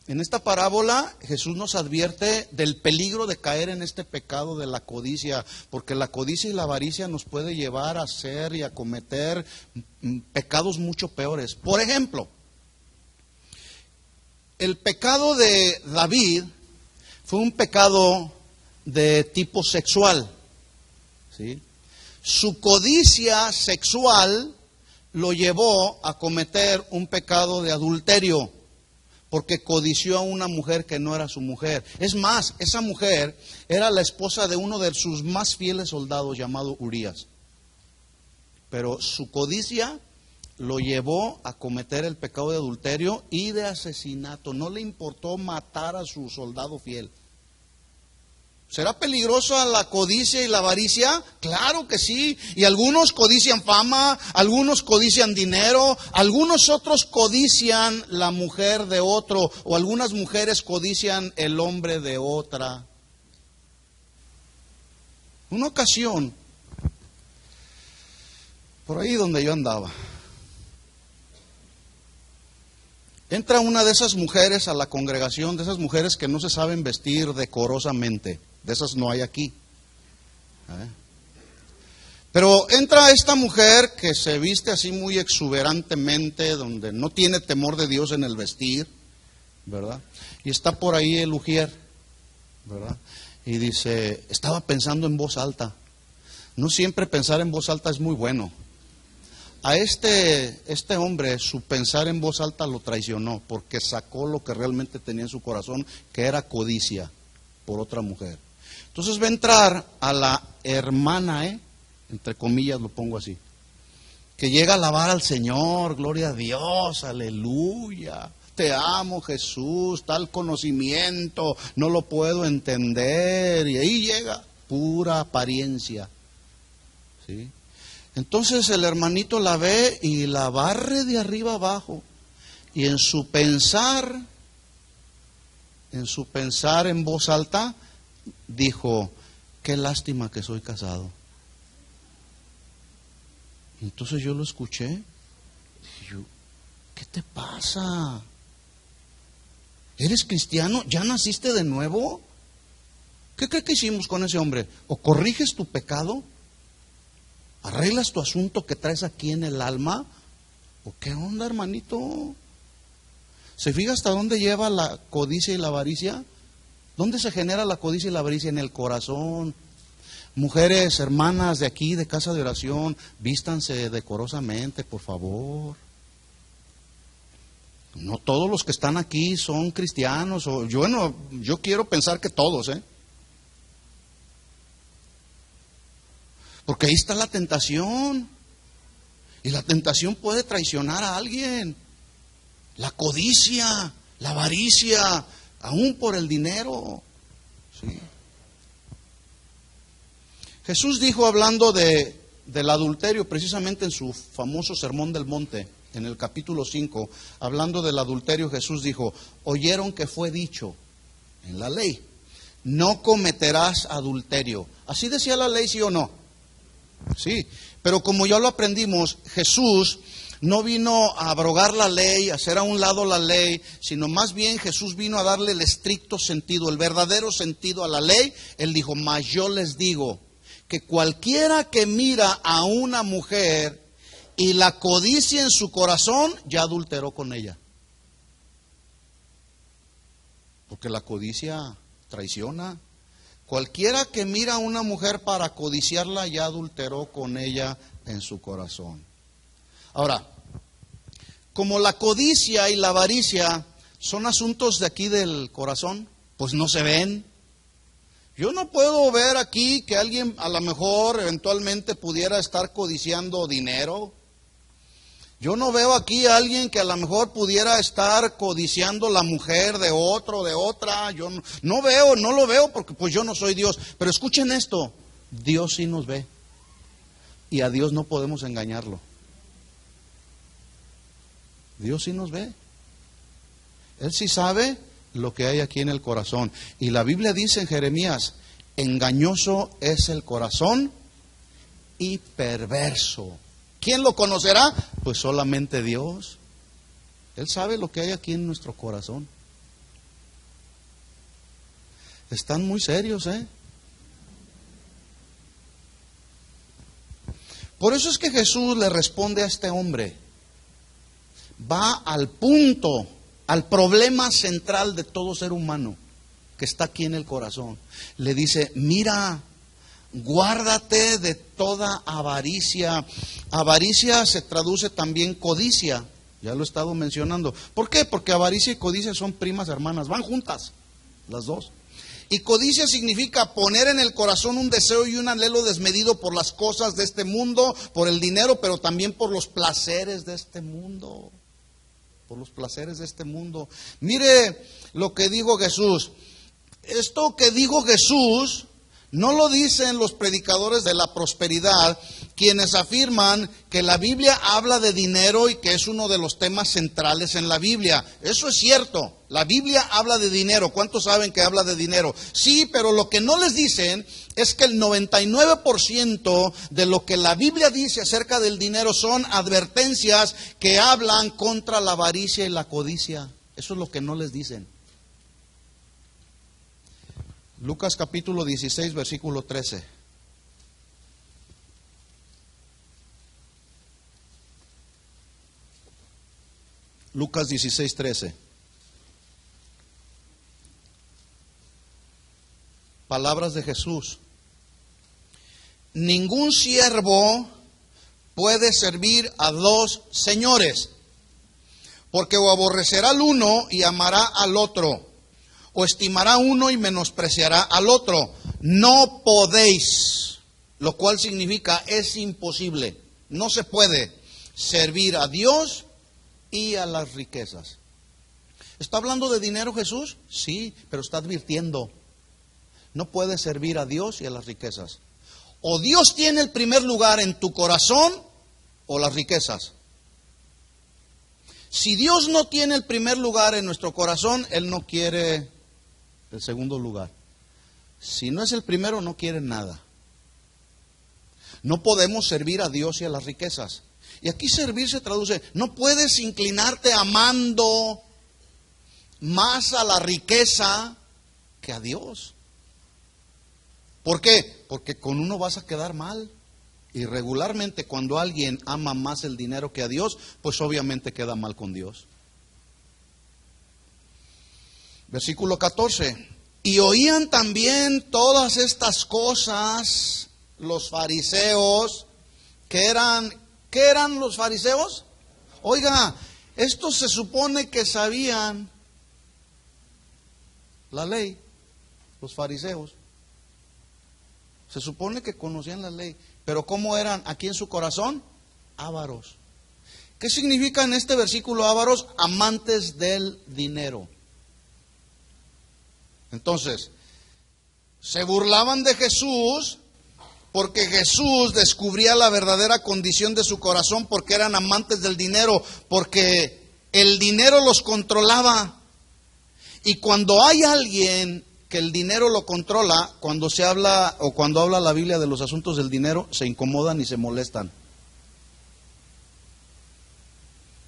En esta parábola Jesús nos advierte del peligro de caer en este pecado de la codicia, porque la codicia y la avaricia nos puede llevar a hacer y a cometer pecados mucho peores. Por ejemplo, el pecado de David fue un pecado de tipo sexual, ¿sí? Su codicia sexual lo llevó a cometer un pecado de adulterio, porque codició a una mujer que no era su mujer. Es más, esa mujer era la esposa de uno de sus más fieles soldados llamado Urías. Pero su codicia lo llevó a cometer el pecado de adulterio y de asesinato. No le importó matar a su soldado fiel. ¿Será peligrosa la codicia y la avaricia? Claro que sí. Y algunos codician fama, algunos codician dinero, algunos otros codician la mujer de otro, o algunas mujeres codician el hombre de otra. Una ocasión, por ahí donde yo andaba, entra una de esas mujeres a la congregación, de esas mujeres que no se saben vestir decorosamente. De esas no hay aquí. Pero entra esta mujer que se viste así muy exuberantemente, donde no tiene temor de Dios en el vestir, ¿verdad? Y está por ahí el ujier, ¿verdad? Y dice, estaba pensando en voz alta. No siempre pensar en voz alta es muy bueno. A este hombre, su pensar en voz alta lo traicionó, porque sacó lo que realmente tenía en su corazón, que era codicia por otra mujer. Entonces va a entrar a la hermana, entre comillas lo pongo así, que llega a alabar al Señor, gloria a Dios, aleluya, te amo Jesús, tal conocimiento, no lo puedo entender, y ahí llega, pura apariencia, ¿sí? Entonces el hermanito la ve y la barre de arriba abajo, y en su pensar en voz alta, dijo, qué lástima que soy casado. Entonces yo lo escuché, dije yo, ¿qué te pasa? ¿Eres cristiano? ¿Ya naciste de nuevo? ¿Qué crees que hicimos con ese hombre? ¿O corriges tu pecado? ¿Arreglas tu asunto que traes aquí en el alma? ¿O qué onda, hermanito? ¿Se fija hasta dónde lleva la codicia y la avaricia? ¿Dónde se genera la codicia y la avaricia? En el corazón. Mujeres, hermanas de aquí, de casa de oración, vístanse decorosamente, por favor. No todos los que están aquí son cristianos, o yo quiero pensar que todos, porque ahí está la tentación, y la tentación puede traicionar a alguien. La codicia, la avaricia, aún por el dinero, ¿sí? Jesús dijo, hablando del adulterio, precisamente en su famoso Sermón del Monte, en el capítulo 5, hablando del adulterio, Jesús dijo, oyeron que fue dicho en la ley, no cometerás adulterio. ¿Así decía la ley, sí o no? Sí, pero como ya lo aprendimos, Jesús no vino a abrogar la ley, a hacer a un lado la ley, sino más bien Jesús vino a darle el estricto sentido, el verdadero sentido a la ley. Él dijo, mas yo les digo que cualquiera que mira a una mujer y la codicia en su corazón, ya adulteró con ella. Porque la codicia traiciona. Cualquiera que mira a una mujer para codiciarla, ya adulteró con ella en su corazón. Ahora, como la codicia y la avaricia son asuntos de aquí del corazón, pues no se ven. Yo no puedo ver aquí que alguien a lo mejor eventualmente pudiera estar codiciando dinero. Yo no veo aquí a alguien que a lo mejor pudiera estar codiciando la mujer de otro, de otra. Yo no lo veo porque pues yo no soy Dios. Pero escuchen esto, Dios sí nos ve y a Dios no podemos engañarlo. Dios sí nos ve. Él sí sabe lo que hay aquí en el corazón. Y la Biblia dice en Jeremías, engañoso es el corazón y perverso. ¿Quién lo conocerá? Pues solamente Dios. Él sabe lo que hay aquí en nuestro corazón. Están muy serios, ¿eh? Por eso es que Jesús le responde a este hombre. Va al punto, al problema central de todo ser humano que está aquí en el corazón. Le dice, mira, guárdate de toda avaricia. Avaricia se traduce también codicia. Ya lo he estado mencionando. ¿Por qué? Porque avaricia y codicia son primas hermanas, van juntas, las dos. Y codicia significa poner en el corazón un deseo y un anhelo desmedido por las cosas de este mundo, por el dinero, pero también por los placeres de este mundo. Por los placeres de este mundo. Mire lo que dijo Jesús. Esto que dijo Jesús no lo dicen los predicadores de la prosperidad, quienes afirman que la Biblia habla de dinero y que es uno de los temas centrales en la Biblia. Eso es cierto, la Biblia habla de dinero. ¿Cuántos saben que habla de dinero? Sí, pero lo que no les dicen es que el 99% de lo que la Biblia dice acerca del dinero son advertencias que hablan contra la avaricia y la codicia. Eso es lo que no les dicen. Lucas capítulo 16, versículo 13. Lucas 16, 13. Palabras de Jesús. Ningún siervo puede servir a dos señores, porque o aborrecerá al uno y amará al otro, o estimará a uno y menospreciará al otro. No podéis, lo cual significa es imposible, no se puede servir a Dios y a las riquezas. ¿Está hablando de dinero Jesús? Sí, pero está advirtiendo. No puedes servir a Dios y a las riquezas. O Dios tiene el primer lugar en tu corazón o las riquezas. Si Dios no tiene el primer lugar en nuestro corazón, Él no quiere el segundo lugar. Si no es el primero, no quiere nada. No podemos servir a Dios y a las riquezas. Y aquí servir se traduce, no puedes inclinarte amando más a la riqueza que a Dios. ¿Por qué? Porque con uno vas a quedar mal. Y regularmente cuando alguien ama más el dinero que a Dios, pues obviamente queda mal con Dios. Versículo 14. Y oían también todas estas cosas los fariseos, ¿qué eran los fariseos? Oiga, estos se supone que sabían la ley, los fariseos. Se supone que conocían la ley, pero ¿cómo eran aquí en su corazón? Ávaros. ¿Qué significa en este versículo ávaros? Amantes del dinero. Entonces, se burlaban de Jesús porque Jesús descubría la verdadera condición de su corazón, porque eran amantes del dinero, porque el dinero los controlaba. Y cuando hay alguien que el dinero lo controla, cuando se habla o cuando habla la Biblia de los asuntos del dinero, se incomodan y se molestan.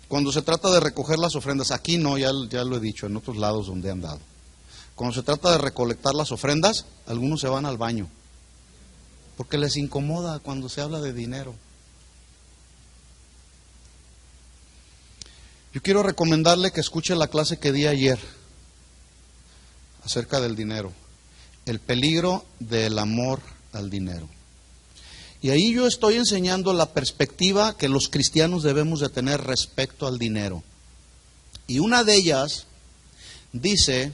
Cuando se trata de recoger las ofrendas, aquí no, ya lo he dicho, en otros lados donde han dado. Cuando se trata de recolectar las ofrendas, algunos se van al baño, porque les incomoda cuando se habla de dinero. Yo quiero recomendarle que escuche la clase que di ayer acerca del dinero, el peligro del amor al dinero. Y ahí yo estoy enseñando la perspectiva que los cristianos debemos de tener respecto al dinero. Y una de ellas dice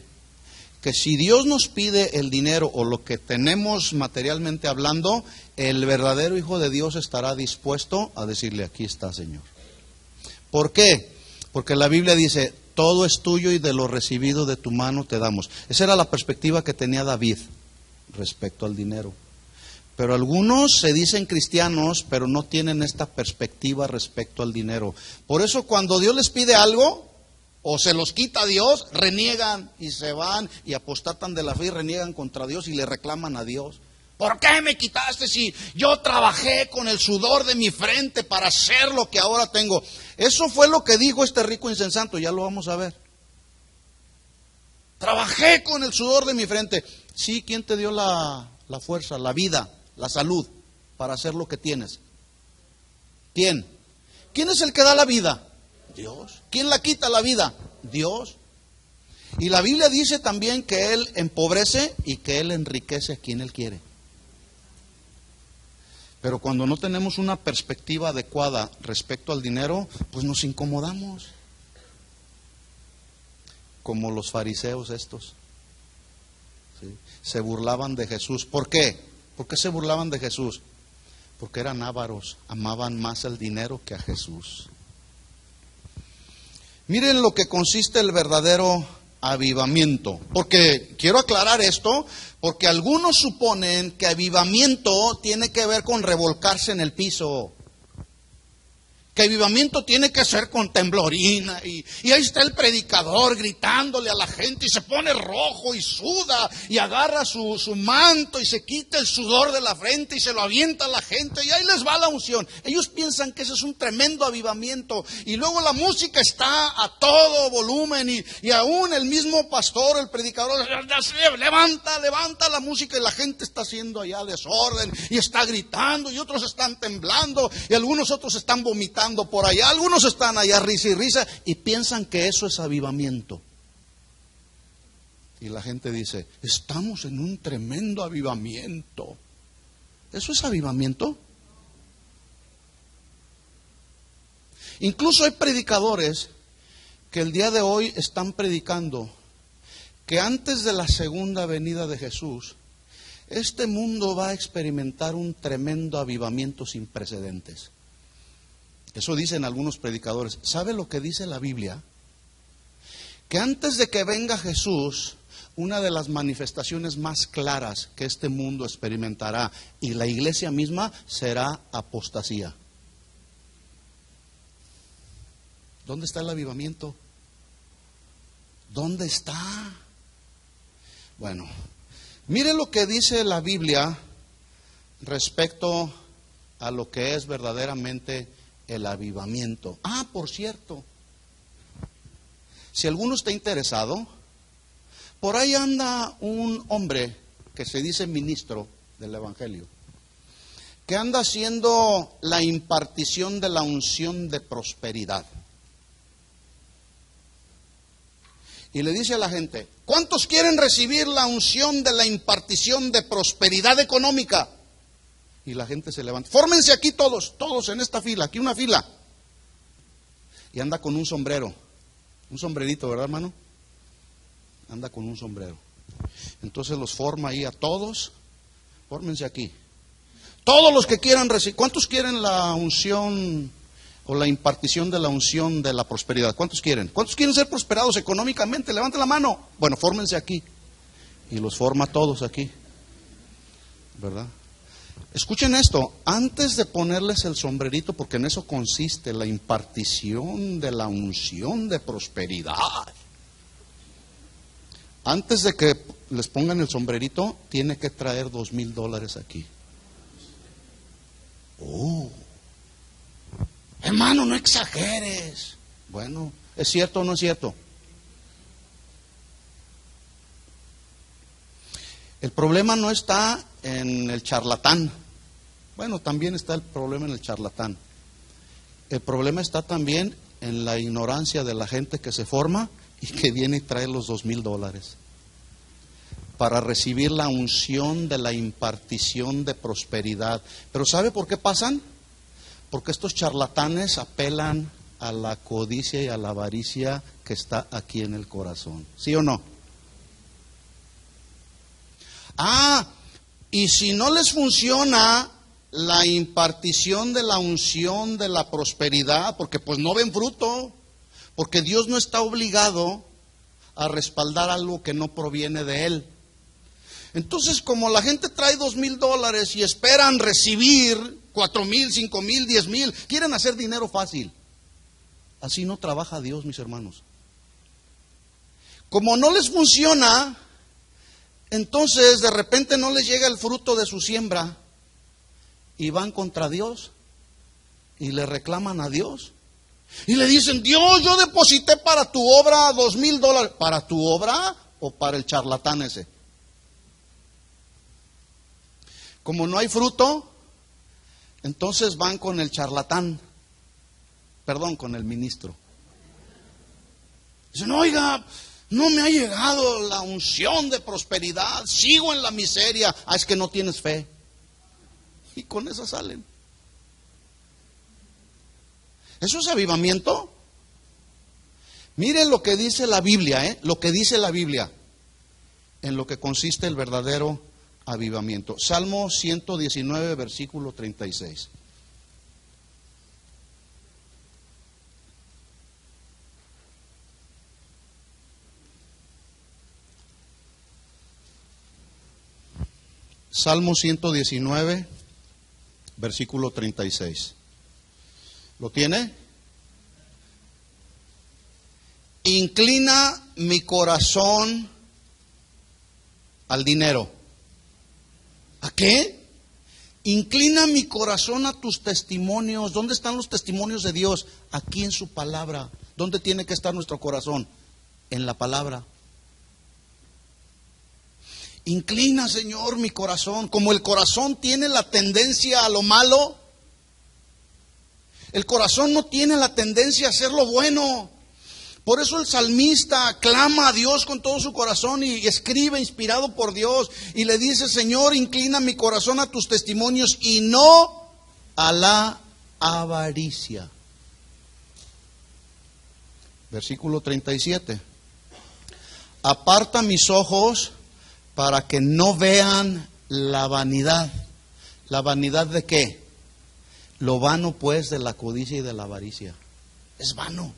que si Dios nos pide el dinero o lo que tenemos materialmente hablando, el verdadero Hijo de Dios estará dispuesto a decirle, aquí está, Señor. ¿Por qué? Porque la Biblia dice, todo es tuyo y de lo recibido de tu mano te damos. Esa era la perspectiva que tenía David respecto al dinero. Pero algunos se dicen cristianos, pero no tienen esta perspectiva respecto al dinero. Por eso cuando Dios les pide algo, o se los quita a Dios, reniegan y se van y apostatan de la fe y reniegan contra Dios y le reclaman a Dios. ¿Por qué me quitaste si yo trabajé con el sudor de mi frente para hacer lo que ahora tengo? Eso fue lo que dijo este rico insensato, ya lo vamos a ver. Trabajé con el sudor de mi frente. Sí, ¿quién te dio la fuerza, la vida, la salud para hacer lo que tienes? ¿Quién? ¿Quién es el que da la vida? Dios. ¿Quién la quita la vida? Dios. Y la Biblia dice también que Él empobrece y que Él enriquece a quien Él quiere. Pero cuando no tenemos una perspectiva adecuada respecto al dinero, pues nos incomodamos. Como los fariseos estos. ¿Sí? Se burlaban de Jesús. ¿Por qué? ¿Por qué se burlaban de Jesús? Porque eran ávaros, amaban más el dinero que a Jesús. Miren lo que consiste el verdadero avivamiento. Porque quiero aclarar esto, porque algunos suponen que avivamiento tiene que ver con revolcarse en el piso. Que avivamiento tiene que ser con temblorina y ahí está el predicador gritándole a la gente y se pone rojo y suda y agarra su manto y se quita el sudor de la frente y se lo avienta a la gente y ahí les va la unción. Ellos piensan que ese es un tremendo avivamiento y luego la música está a todo volumen y aún el mismo pastor, el predicador, levanta la música y la gente está haciendo allá desorden y está gritando y otros están temblando y algunos otros están vomitando por allá, algunos están allá risa y risa y piensan que eso es avivamiento. Y la gente dice, estamos en un tremendo avivamiento. ¿Eso es avivamiento? Incluso hay predicadores que el día de hoy están predicando que antes de la segunda venida de Jesús, este mundo va a experimentar un tremendo avivamiento sin precedentes. Eso dicen algunos predicadores. ¿Sabe lo que dice la Biblia? Que antes de que venga Jesús, una de las manifestaciones más claras que este mundo experimentará y la iglesia misma será apostasía. ¿Dónde está el avivamiento? ¿Dónde está? Bueno, mire lo que dice la Biblia respecto a lo que es verdaderamente el avivamiento. Ah, por cierto, si alguno está interesado, por ahí anda un hombre que se dice ministro del Evangelio, que anda haciendo la impartición de la unción de prosperidad. Y le dice a la gente, ¿cuántos quieren recibir la unción de la impartición de prosperidad económica? Y la gente se levanta. Fórmense aquí todos en esta fila, aquí una fila. Y anda con un sombrero, un sombrerito, ¿verdad, hermano? Anda con un sombrero. Entonces los forma ahí a todos. Fórmense aquí. Todos los que quieran recibir. ¿Cuántos quieren la unción o la impartición de la unción de la prosperidad? ¿Cuántos quieren? ¿Cuántos quieren ser prosperados económicamente? Levanten la mano. Bueno, fórmense aquí. Y los forma a todos aquí, ¿verdad? Escuchen esto, antes de ponerles el sombrerito, porque en eso consiste la impartición de la unción de prosperidad. Antes de que les pongan el sombrerito, tiene que traer $2,000 aquí. Oh, hermano, no exageres. Bueno, ¿es cierto o no es cierto? El problema no está en el charlatán. Bueno, también está el problema en el charlatán. El problema está también en la ignorancia de la gente que se forma y que viene y trae los $2,000 para recibir la unción de la impartición de prosperidad. Pero ¿sabe por qué pasan? Porque estos charlatanes apelan a la codicia y a la avaricia que está aquí en el corazón. ¿Sí o no? Ah, y si no les funciona la impartición de la unción de la prosperidad, porque pues no ven fruto, porque Dios no está obligado a respaldar algo que no proviene de Él. Entonces, como la gente trae $2,000 y esperan recibir 4,000, 5,000, 10,000, quieren hacer dinero fácil. Así no trabaja Dios, mis hermanos. Como no les funciona, entonces de repente no les llega el fruto de su siembra y van contra Dios y le reclaman a Dios y le dicen, Dios, yo deposité para tu obra $2,000. ¿Para tu obra o para el charlatán ese? Como no hay fruto, entonces van con el charlatán, con el ministro. Dicen, oiga, no me ha llegado la unción de prosperidad, sigo en la miseria. Es que no tienes fe. Y con eso salen. ¿Eso es avivamiento? Miren lo que dice la Biblia, lo que dice la Biblia, en lo que consiste el verdadero avivamiento. Salmo 119, versículo 36. Salmo 119, versículo 36. ¿Lo tiene? Inclina mi corazón al dinero. ¿A qué? Inclina mi corazón a tus testimonios. ¿Dónde están los testimonios de Dios? Aquí en su palabra. ¿Dónde tiene que estar nuestro corazón? En la palabra. Inclina, Señor, mi corazón. Como el corazón tiene la tendencia a lo malo, el corazón no tiene la tendencia a hacer lo bueno. Por eso el salmista clama a Dios con todo su corazón y escribe inspirado por Dios y le dice, Señor, inclina mi corazón a tus testimonios y no a la avaricia. Versículo 37. Aparta mis ojos para que no vean la vanidad. ¿La vanidad de qué? Lo vano pues de la codicia y de la avaricia. Es vano.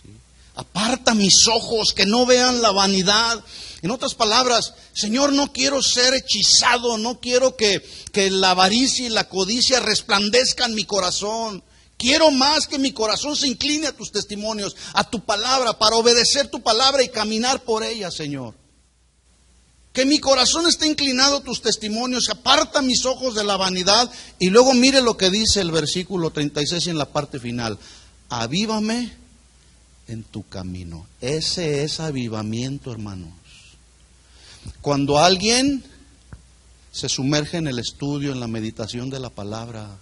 ¿Sí? Aparta mis ojos que no vean la vanidad. En otras palabras, Señor, no quiero ser hechizado, no quiero que la avaricia y la codicia resplandezcan mi corazón. Quiero más que mi corazón se incline a tus testimonios, a tu palabra, para obedecer tu palabra y caminar por ella, Señor. Que mi corazón esté inclinado a tus testimonios, aparta mis ojos de la vanidad. Y luego mire lo que dice el versículo 36 en la parte final. Avívame en tu camino. Ese es avivamiento, hermanos. Cuando alguien se sumerge en el estudio, en la meditación de la palabra,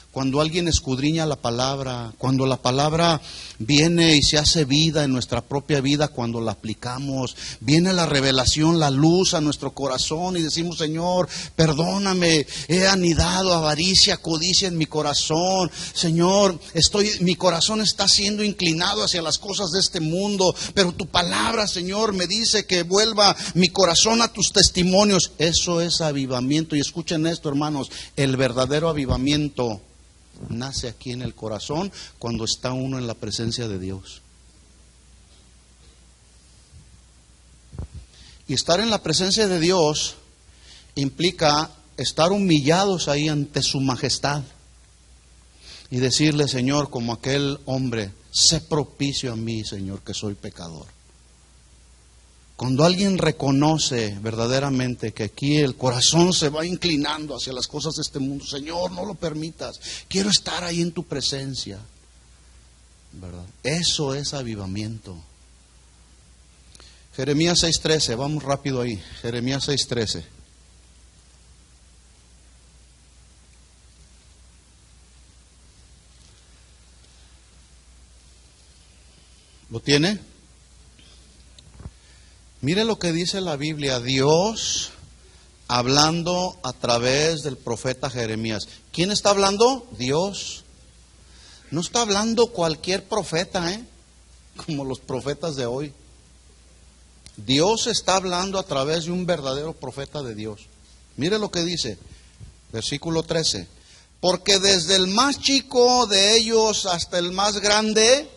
cuando alguien escudriña la palabra, cuando la palabra viene y se hace vida en nuestra propia vida, cuando la aplicamos, viene la revelación, la luz a nuestro corazón y decimos, Señor, perdóname, he anidado avaricia, codicia en mi corazón. Señor, mi corazón está siendo inclinado hacia las cosas de este mundo, pero tu palabra, Señor, me dice que vuelva mi corazón a tus testimonios. Eso es avivamiento. Y escuchen esto, hermanos, el verdadero avivamiento nace aquí en el corazón cuando está uno en la presencia de Dios. Y estar en la presencia de Dios implica estar humillados ahí ante su majestad y decirle, Señor, como aquel hombre, sé propicio a mí, Señor, que soy pecador. Cuando alguien reconoce verdaderamente que aquí el corazón se va inclinando hacia las cosas de este mundo, Señor, no lo permitas, quiero estar ahí en tu presencia, ¿verdad? Eso es avivamiento. Jeremías 6:13, vamos rápido ahí, Jeremías 6:13. ¿Lo tiene? Mire lo que dice la Biblia, Dios hablando a través del profeta Jeremías. ¿Quién está hablando? Dios. No está hablando cualquier profeta, como los profetas de hoy. Dios está hablando a través de un verdadero profeta de Dios. Mire lo que dice, versículo 13. Porque desde el más chico de ellos hasta el más grande,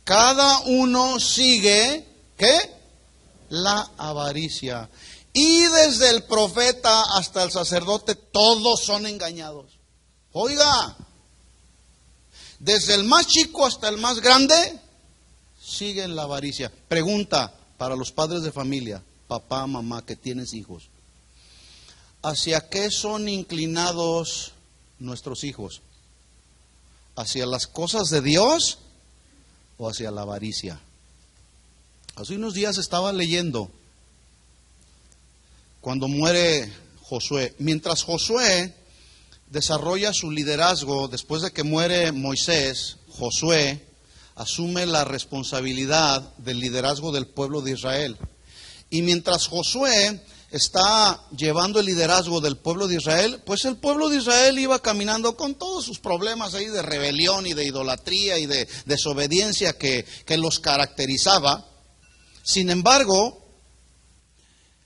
cada uno sigue, ¿qué? La avaricia. Y desde el profeta hasta el sacerdote, todos son engañados. Oiga, desde el más chico hasta el más grande, siguen la avaricia. Pregunta para los padres de familia, papá, mamá, que tienes hijos. ¿Hacia qué son inclinados nuestros hijos? ¿Hacia las cosas de Dios o hacia la avaricia? Hace unos días estaba leyendo cuando muere Josué. Mientras Josué desarrolla su liderazgo, después de que muere Moisés, Josué asume la responsabilidad del liderazgo del pueblo de Israel. Y mientras Josué está llevando el liderazgo del pueblo de Israel, pues el pueblo de Israel iba caminando con todos sus problemas ahí de rebelión y de idolatría y de desobediencia que los caracterizaba. Sin embargo,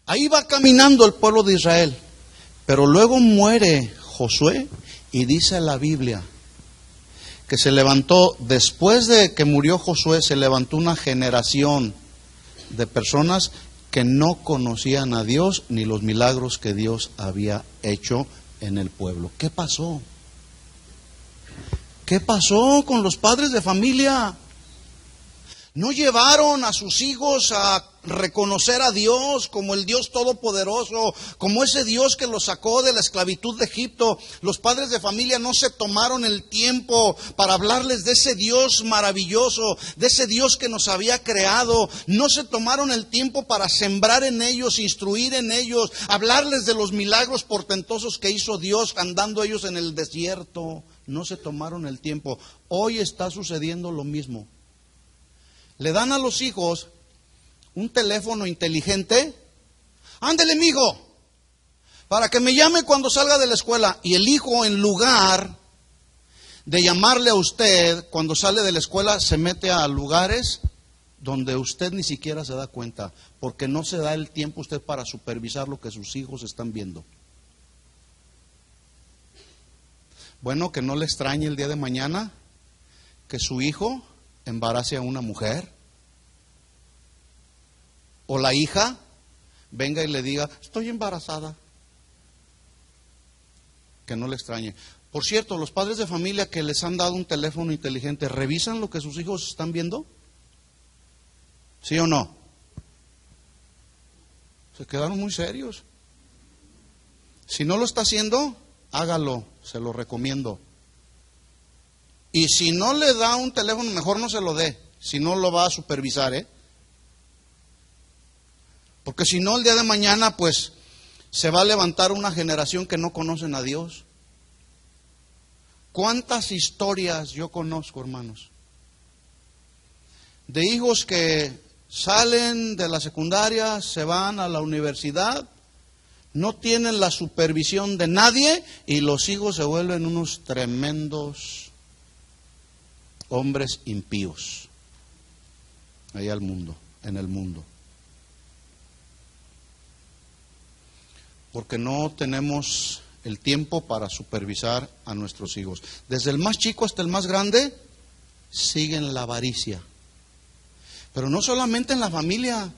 ahí va caminando el pueblo de Israel. Pero luego muere Josué y dice la Biblia que se levantó, después de que murió Josué, se levantó una generación de personas que no conocían a Dios ni los milagros que Dios había hecho en el pueblo. ¿Qué pasó? ¿Qué pasó con los padres de familia? ¿No llevaron a sus hijos a reconocer a Dios como el Dios todopoderoso, como ese Dios que los sacó de la esclavitud de Egipto? Los padres de familia no se tomaron el tiempo para hablarles de ese Dios maravilloso, de ese Dios que nos había creado. No se tomaron el tiempo para sembrar en ellos, instruir en ellos, hablarles de los milagros portentosos que hizo Dios andando ellos en el desierto. No se tomaron el tiempo. Hoy está sucediendo lo mismo. Le dan a los hijos un teléfono inteligente. Ándele, mijo, para que me llame cuando salga de la escuela. Y el hijo, en lugar de llamarle a usted cuando sale de la escuela, se mete a lugares donde usted ni siquiera se da cuenta, porque no se da el tiempo usted para supervisar lo que sus hijos están viendo. Bueno, que no le extrañe el día de mañana que su hijo embarace a una mujer, o la hija venga y le diga, estoy embarazada. Que no le extrañe. Por cierto, los padres de familia que les han dado un teléfono inteligente, ¿revisan lo que sus hijos están viendo? ¿Sí o no? Se quedaron muy serios. Si no lo está haciendo, hágalo, se lo recomiendo. Y si no le da un teléfono, mejor no se lo dé, si no lo va a supervisar, Porque si no, el día de mañana, pues, se va a levantar una generación que no conocen a Dios. ¿Cuántas historias yo conozco, hermanos? De hijos que salen de la secundaria, se van a la universidad, no tienen la supervisión de nadie y los hijos se vuelven unos tremendos hombres impíos allá al mundo, en el mundo. Porque no tenemos el tiempo para supervisar a nuestros hijos. Desde el más chico hasta el más grande, siguen la avaricia. Pero no solamente en la familia.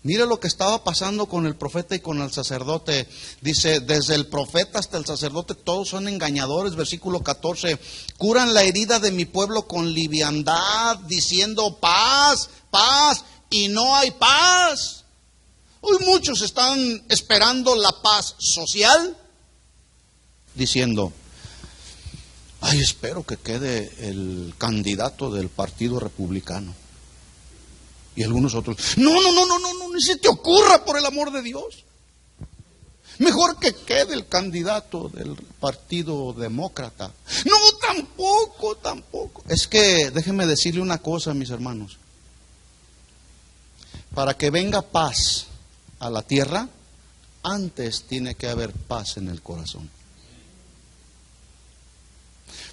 Mire lo que estaba pasando con el profeta y con el sacerdote. Dice, desde el profeta hasta el sacerdote todos son engañadores. Versículo 14, curan la herida de mi pueblo con liviandad, diciendo paz, paz, y no hay paz. Hoy muchos están esperando la paz social, diciendo, ay, espero que quede el candidato del Partido Republicano. Y algunos otros, no, ni se te ocurra, por el amor de Dios. Mejor que quede el candidato del Partido Demócrata. No, tampoco. Es que déjeme decirle una cosa, mis hermanos. Para que venga paz a la tierra, antes tiene que haber paz en el corazón.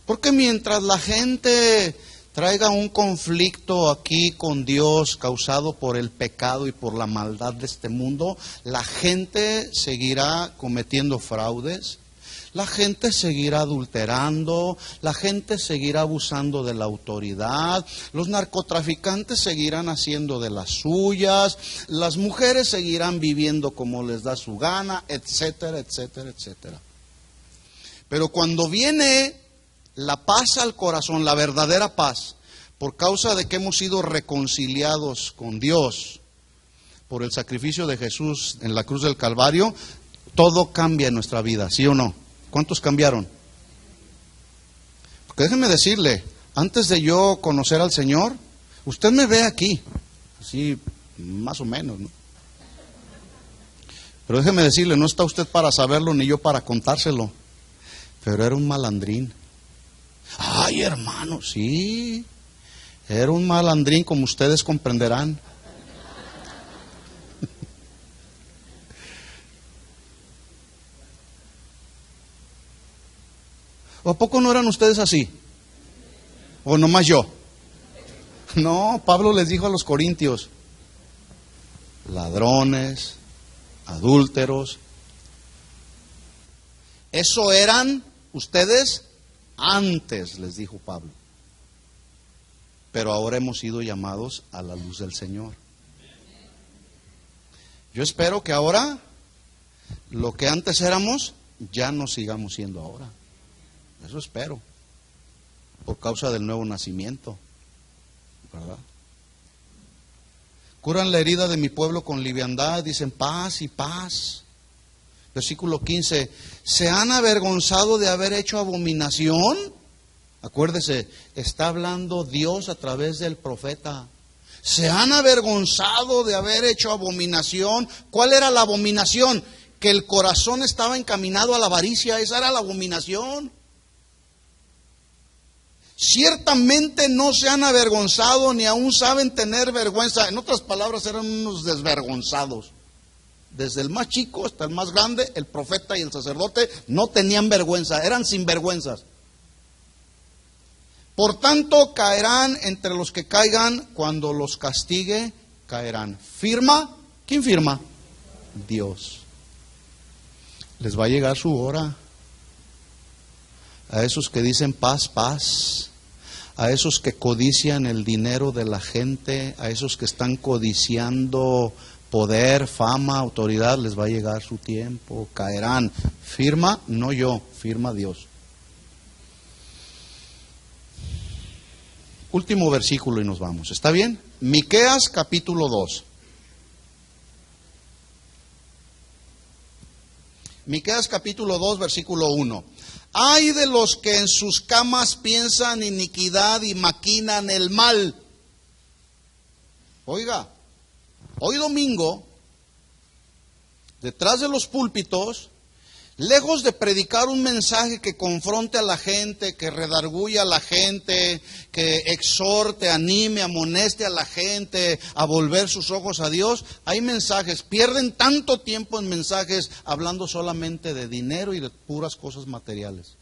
Porque mientras la gente traiga un conflicto aquí con Dios causado por el pecado y por la maldad de este mundo, la gente seguirá cometiendo fraudes, la gente seguirá adulterando, la gente seguirá abusando de la autoridad, los narcotraficantes seguirán haciendo de las suyas, las mujeres seguirán viviendo como les da su gana, etcétera, etcétera, etcétera. Pero cuando viene la paz al corazón, la verdadera paz, por causa de que hemos sido reconciliados con Dios por el sacrificio de Jesús en la cruz del Calvario, todo cambia en nuestra vida, ¿sí o no? ¿Cuántos cambiaron? Porque déjenme decirle, antes de yo conocer al Señor, usted me ve aquí, así más o menos, ¿no? Pero déjeme decirle, no está usted para saberlo ni yo para contárselo. Pero era un malandrín. Ay, hermano, sí. Era un malandrín, como ustedes comprenderán. ¿O a poco no eran ustedes así? ¿O nomás yo? No, Pablo les dijo a los corintios: ladrones, adúlteros. Eso eran ustedes antes, les dijo Pablo. Pero ahora hemos sido llamados a la luz del Señor. Yo espero que ahora lo que antes éramos ya no sigamos siendo ahora. Eso espero, por causa del nuevo nacimiento, ¿verdad? Curan la herida de mi pueblo con liviandad, dicen paz y paz. Versículo 15, ¿se han avergonzado de haber hecho abominación? Acuérdese, está hablando Dios a través del profeta. ¿Se han avergonzado de haber hecho abominación? ¿Cuál era la abominación? Que el corazón estaba encaminado a la avaricia, esa era la abominación. Ciertamente no se han avergonzado ni aún saben tener vergüenza. En otras palabras, eran unos desvergonzados. Desde el más chico hasta el más grande, el profeta y el sacerdote no tenían vergüenza, eran sinvergüenzas. Por tanto, caerán entre los que caigan, cuando los castigue, caerán. ¿Firma? ¿Quién firma? Dios. Les va a llegar su hora. A esos que dicen paz, paz. A esos que codician el dinero de la gente. A esos que están codiciando poder, fama, autoridad. Les va a llegar su tiempo. Caerán. Firma, no yo, firma Dios. Último versículo y nos vamos. ¿Está bien? Miqueas capítulo 2. Miqueas capítulo 2, versículo 1. Ay de los que en sus camas piensan iniquidad y maquinan el mal. Oiga, hoy domingo, detrás de los púlpitos, lejos de predicar un mensaje que confronte a la gente, que redarguya a la gente, que exhorte, anime, amoneste a la gente a volver sus ojos a Dios, hay mensajes, pierden tanto tiempo en mensajes hablando solamente de dinero y de puras cosas materiales.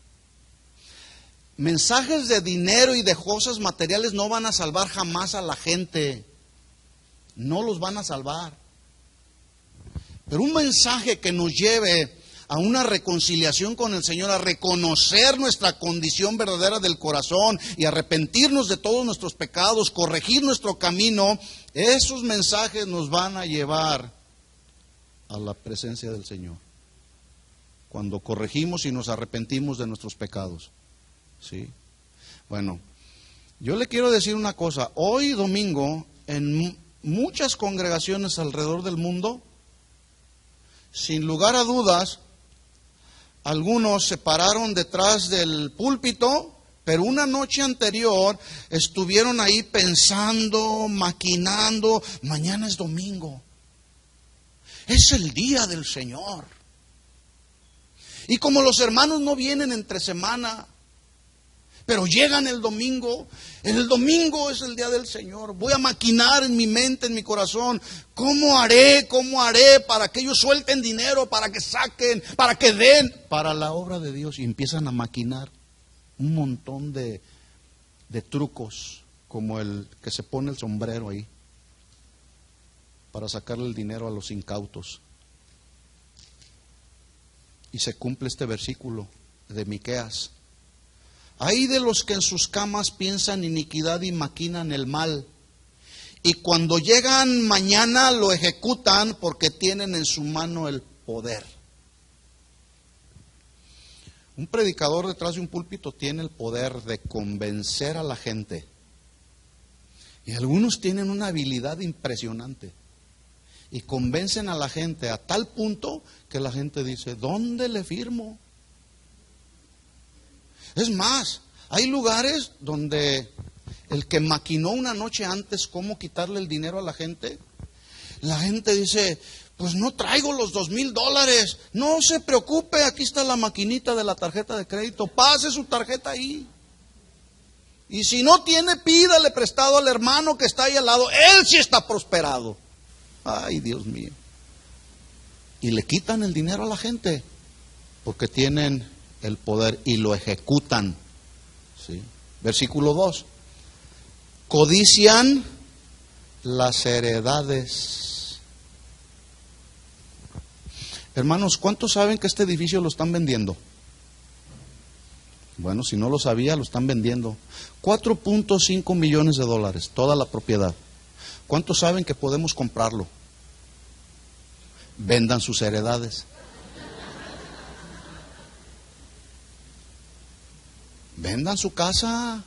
Mensajes de dinero y de cosas materiales no van a salvar jamás a la gente, no los van a salvar. Pero un mensaje que nos lleve a una reconciliación con el Señor, a reconocer nuestra condición verdadera del corazón y arrepentirnos de todos nuestros pecados, corregir nuestro camino, esos mensajes nos van a llevar a la presencia del Señor. Cuando corregimos y nos arrepentimos de nuestros pecados. ¿Sí? Bueno, yo le quiero decir una cosa. Hoy domingo, en muchas congregaciones alrededor del mundo, sin lugar a dudas, algunos se pararon detrás del púlpito, pero una noche anterior estuvieron ahí pensando, maquinando, mañana es domingo, es el día del Señor. Y como los hermanos no vienen entre semana, pero llegan el domingo es el día del Señor. Voy a maquinar en mi mente, en mi corazón, ¿cómo haré para que ellos suelten dinero, para que saquen, para que den para la obra de Dios? Y empiezan a maquinar un montón de trucos, como el que se pone el sombrero ahí, para sacarle el dinero a los incautos. Y se cumple este versículo de Miqueas. Ay de los que en sus camas piensan iniquidad y maquinan el mal, y cuando llegan mañana lo ejecutan porque tienen en su mano el poder. Un predicador detrás de un púlpito tiene el poder de convencer a la gente. Y algunos tienen una habilidad impresionante. Y convencen a la gente a tal punto que la gente dice, ¿dónde le firmo? Es más, hay lugares donde el que maquinó una noche antes cómo quitarle el dinero a la gente dice, Pues no traigo los $2,000. No se preocupe, aquí está la maquinita de la tarjeta de crédito. Pase su tarjeta ahí. Y si no tiene, pídale prestado al hermano que está ahí al lado. Él sí está prosperado. Ay, Dios mío. Y le quitan el dinero a la gente porque tienen el poder y lo ejecutan. ¿Sí? Versículo 2. Codician las heredades. Hermanos, ¿cuántos saben que este edificio lo están vendiendo? Bueno, si no lo sabía, lo están vendiendo. $4.5 millones, toda la propiedad. ¿Cuántos saben que podemos comprarlo? Vendan sus heredades. Vendan su casa.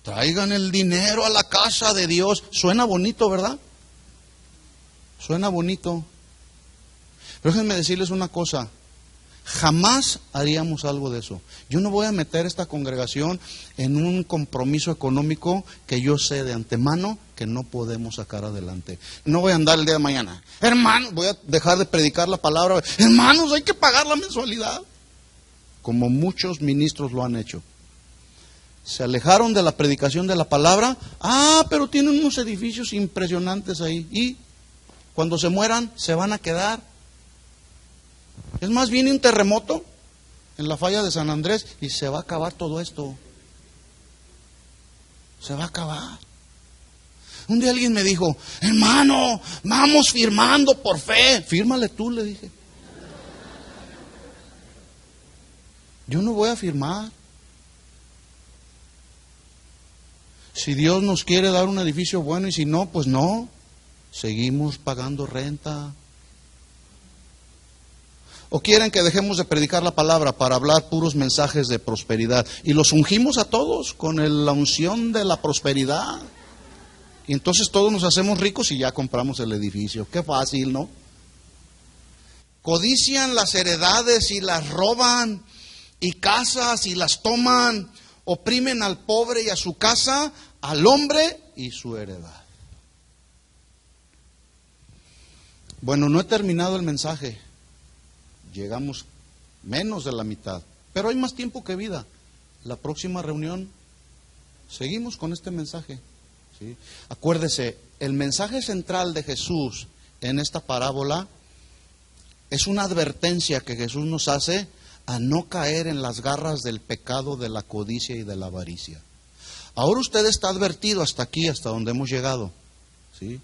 Traigan el dinero a la casa de Dios. Suena bonito, ¿verdad? Suena bonito. Pero déjenme decirles una cosa. Jamás haríamos algo de eso. Yo no voy a meter esta congregación en un compromiso económico que yo sé de antemano que no podemos sacar adelante. No voy a andar el día de mañana. Hermanos, voy a dejar de predicar la palabra. Hermanos, hay que pagar la mensualidad. Como muchos ministros lo han hecho. Se alejaron de la predicación de la palabra. Pero tienen unos edificios impresionantes ahí. Y cuando se mueran, se van a quedar. Es más, viene un terremoto en la falla de San Andrés y se va a acabar todo esto. Se va a acabar. Un día alguien me dijo, hermano, vamos firmando por fe. Fírmale tú, le dije. Yo no voy a firmar. Si Dios nos quiere dar un edificio bueno y si no, pues no. Seguimos pagando renta. ¿O quieren que dejemos de predicar la palabra para hablar puros mensajes de prosperidad? Y los ungimos a todos con la unción de la prosperidad. Y entonces todos nos hacemos ricos y ya compramos el edificio. Qué fácil, ¿no? Codician las heredades y las roban, y casas y las toman. Oprimen al pobre y a su casa, al hombre y su heredad. Bueno, no he terminado el mensaje. Llegamos menos de la mitad, pero hay más tiempo que vida. La próxima reunión seguimos con este mensaje. ¿Sí? Acuérdese, el mensaje central de Jesús en esta parábola es una advertencia que Jesús nos hace a no caer en las garras del pecado de la codicia y de la avaricia. Ahora usted está advertido hasta aquí, hasta donde hemos llegado. ¿Sí?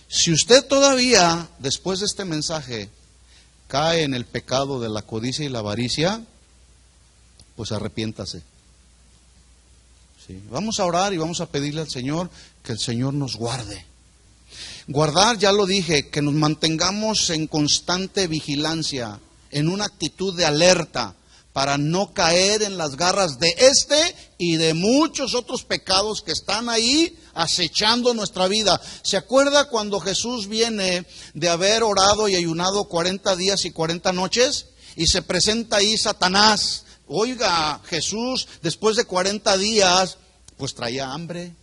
Si usted todavía, después de este mensaje, cae en el pecado de la codicia y la avaricia, pues arrepiéntase. ¿Sí? Vamos a orar y vamos a pedirle al Señor que el Señor nos guarde. Guardar, ya lo dije, que nos mantengamos en constante vigilancia, en una actitud de alerta, para no caer en las garras de este y de muchos otros pecados que están ahí acechando nuestra vida. ¿Se acuerda cuando Jesús viene de haber orado y ayunado 40 días y 40 noches? Y se presenta ahí Satanás. Oiga, Jesús después de 40 días, pues traía hambre.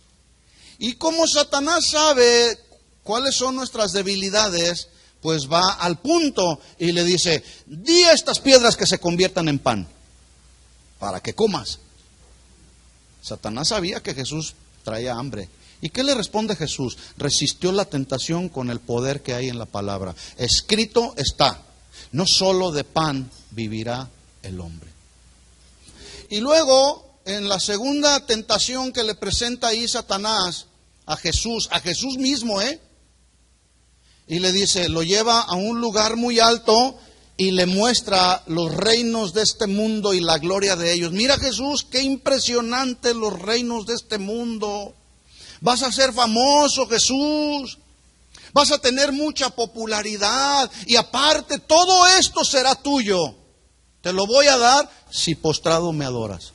Y como Satanás sabe cuáles son nuestras debilidades, pues va al punto y le dice, di a estas piedras que se conviertan en pan, para que comas. Satanás sabía que Jesús traía hambre. ¿Y qué le responde Jesús? Resistió la tentación con el poder que hay en la palabra. Escrito está, no solo de pan vivirá el hombre. Y luego, en la segunda tentación que le presenta ahí Satanás a Jesús mismo, y le dice, lo lleva a un lugar muy alto y le muestra los reinos de este mundo y la gloria de ellos. Mira, Jesús, qué impresionante los reinos de este mundo. Vas a ser famoso, Jesús. Vas a tener mucha popularidad y aparte todo esto será tuyo. Te lo voy a dar si postrado me adoras.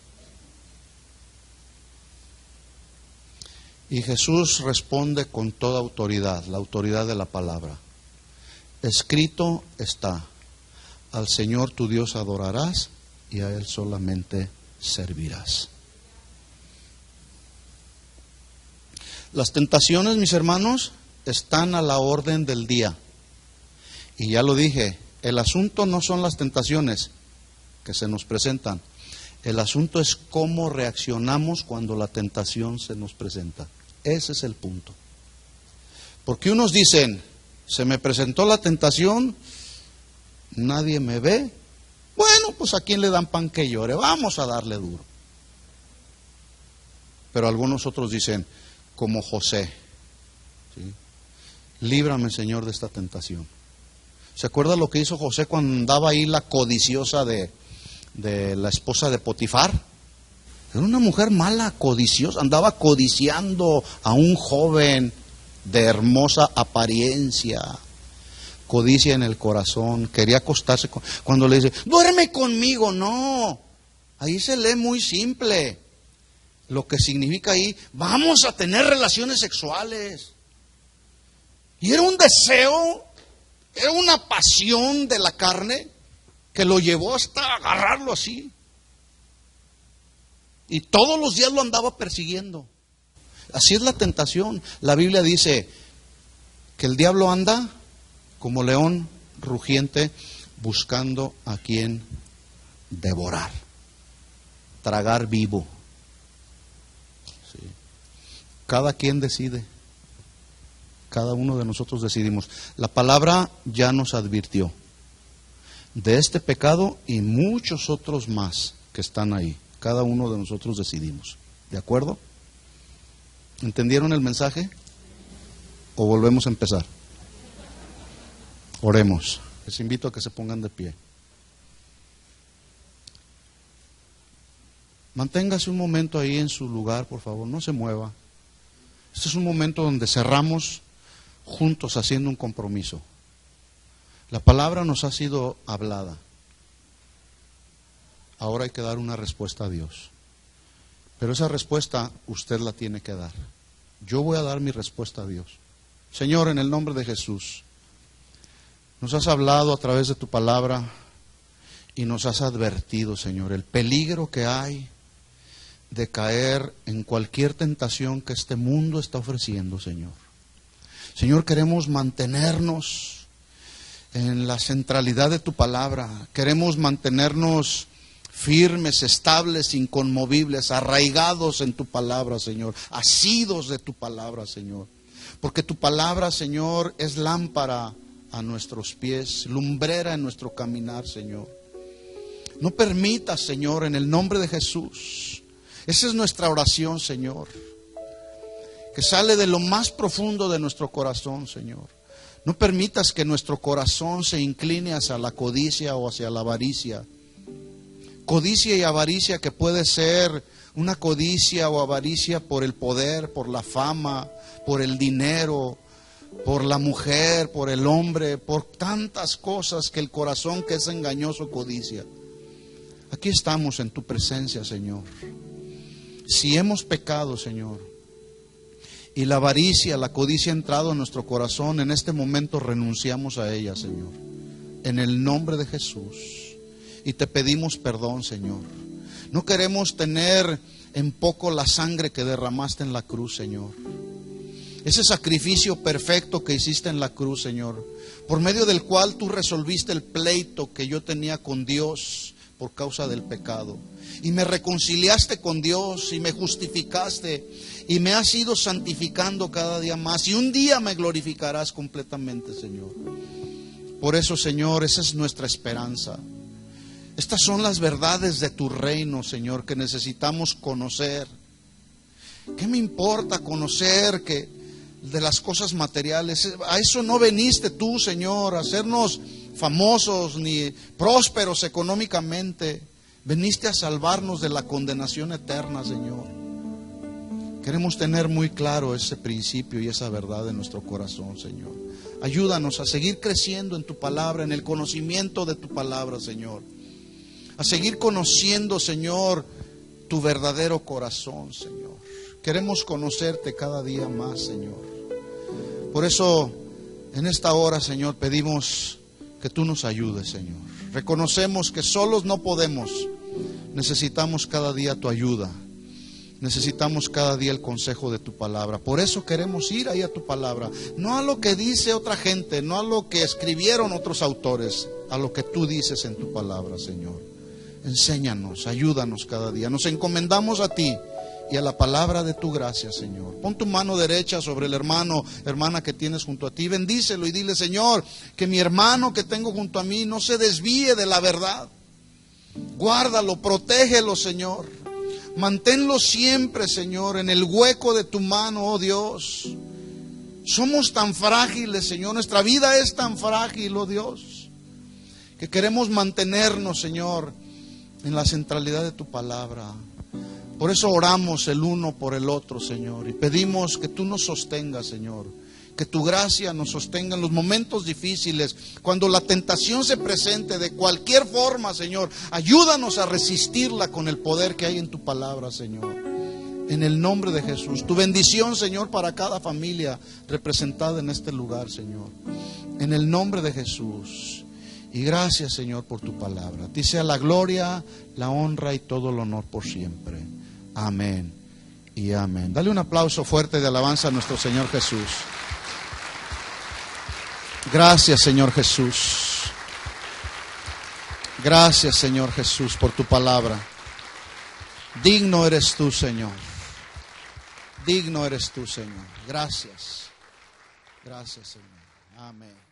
Y Jesús responde con toda autoridad, la autoridad de la palabra. Escrito está, al Señor tu Dios adorarás y a Él solamente servirás. Las tentaciones, mis hermanos, están a la orden del día. Y ya lo dije, el asunto no son las tentaciones que se nos presentan. El asunto es cómo reaccionamos cuando la tentación se nos presenta. Ese es el punto. Porque unos dicen, se me presentó la tentación, nadie me ve. Bueno, pues a quién le dan pan que llore, vamos a darle duro. Pero algunos otros dicen, como José, ¿sí? Líbrame, Señor, de esta tentación. ¿Se acuerda lo que hizo José cuando andaba ahí la codiciosa de la esposa de Potifar? Era una mujer mala, codiciosa, andaba codiciando a un joven de hermosa apariencia, codicia en el corazón, quería acostarse cuando le dice, duerme conmigo, no, ahí se lee muy simple, lo que significa ahí, vamos a tener relaciones sexuales, y era un deseo, era una pasión de la carne, que lo llevó hasta agarrarlo así, y todos los días lo andaba persiguiendo. Así es la tentación. La Biblia dice que el diablo anda como león rugiente buscando a quien devorar, tragar vivo. Sí. Cada quien decide, cada uno de nosotros decidimos. La palabra ya nos advirtió de este pecado y muchos otros más que están ahí. Cada uno de nosotros decidimos. ¿De acuerdo? ¿Entendieron el mensaje? ¿O volvemos a empezar? Oremos. Les invito a que se pongan de pie. Manténgase un momento ahí en su lugar, por favor, no se mueva. Este es un momento donde cerramos juntos haciendo un compromiso. La palabra nos ha sido hablada. Ahora hay que dar una respuesta a Dios. Pero esa respuesta usted la tiene que dar. Yo voy a dar mi respuesta a Dios. Señor, en el nombre de Jesús, nos has hablado a través de tu palabra y nos has advertido, Señor, el peligro que hay de caer en cualquier tentación que este mundo está ofreciendo, Señor. Señor, queremos mantenernos en la centralidad de tu palabra. Queremos mantenernos firmes, estables, inconmovibles, arraigados en tu palabra, Señor, asidos de tu palabra, Señor. Porque tu palabra, Señor, es lámpara a nuestros pies, lumbrera en nuestro caminar, Señor. No permitas, Señor, en el nombre de Jesús. Esa es nuestra oración, Señor, que sale de lo más profundo de nuestro corazón, Señor. No permitas que nuestro corazón se incline hacia la codicia o hacia la avaricia. Codicia y avaricia que puede ser una codicia o avaricia por el poder, por la fama, por el dinero, por la mujer, por el hombre, por tantas cosas que el corazón que es engañoso codicia. Aquí estamos en tu presencia, Señor. Si hemos pecado, Señor, y la avaricia, la codicia ha entrado en nuestro corazón, en este momento renunciamos a ella, Señor, en el nombre de Jesús. Y te pedimos perdón, Señor. No queremos tener en poco la sangre que derramaste en la cruz, Señor. Ese sacrificio perfecto que hiciste en la cruz, Señor, por medio del cual tú resolviste el pleito que yo tenía con Dios por causa del pecado. Y me reconciliaste con Dios y me justificaste y me has ido santificando cada día más. Y un día me glorificarás completamente, Señor. Por eso, Señor, esa es nuestra esperanza. Estas son las verdades de tu reino, Señor, que necesitamos conocer. ¿Qué me importa conocer que de las cosas materiales? A eso no veniste tú, Señor, a hacernos famosos ni prósperos económicamente. Veniste a salvarnos de la condenación eterna, Señor. Queremos tener muy claro ese principio y esa verdad en nuestro corazón, Señor. Ayúdanos a seguir creciendo en tu palabra, en el conocimiento de tu palabra, Señor. A seguir conociendo, Señor, tu verdadero corazón, Señor. Queremos conocerte cada día más, Señor. Por eso, en esta hora, Señor, pedimos que tú nos ayudes, Señor. Reconocemos que solos no podemos. Necesitamos cada día tu ayuda. Necesitamos cada día el consejo de tu palabra. Por eso queremos ir ahí a tu palabra. No a lo que dice otra gente, no a lo que escribieron otros autores, a lo que tú dices en tu palabra, Señor. Enséñanos, ayúdanos cada día. Nos encomendamos a ti y a la palabra de tu gracia, Señor. Pon tu mano derecha sobre el hermano, hermana que tienes junto a ti. Bendícelo y dile, Señor, que mi hermano que tengo junto a mí no se desvíe de la verdad. Guárdalo, protégelo, Señor. Manténlo siempre, Señor, en el hueco de tu mano, oh Dios. Somos tan frágiles, Señor. Nuestra vida es tan frágil, oh Dios, que queremos mantenernos, Señor, en la centralidad de tu palabra. Por eso oramos el uno por el otro, Señor, y pedimos que tú nos sostengas, Señor, que tu gracia nos sostenga en los momentos difíciles, cuando la tentación se presente de cualquier forma, Señor. Ayúdanos a resistirla con el poder que hay en tu palabra, Señor. En el nombre de Jesús. Tu bendición, Señor, para cada familia representada en este lugar, Señor. En el nombre de Jesús. Y gracias, Señor, por tu palabra. A ti sea la gloria, la honra y todo el honor por siempre. Amén y amén. Dale un aplauso fuerte de alabanza a nuestro Señor Jesús. Gracias, Señor Jesús. Gracias, Señor Jesús, por tu palabra. Digno eres tú, Señor. Digno eres tú, Señor. Gracias. Gracias, Señor. Amén.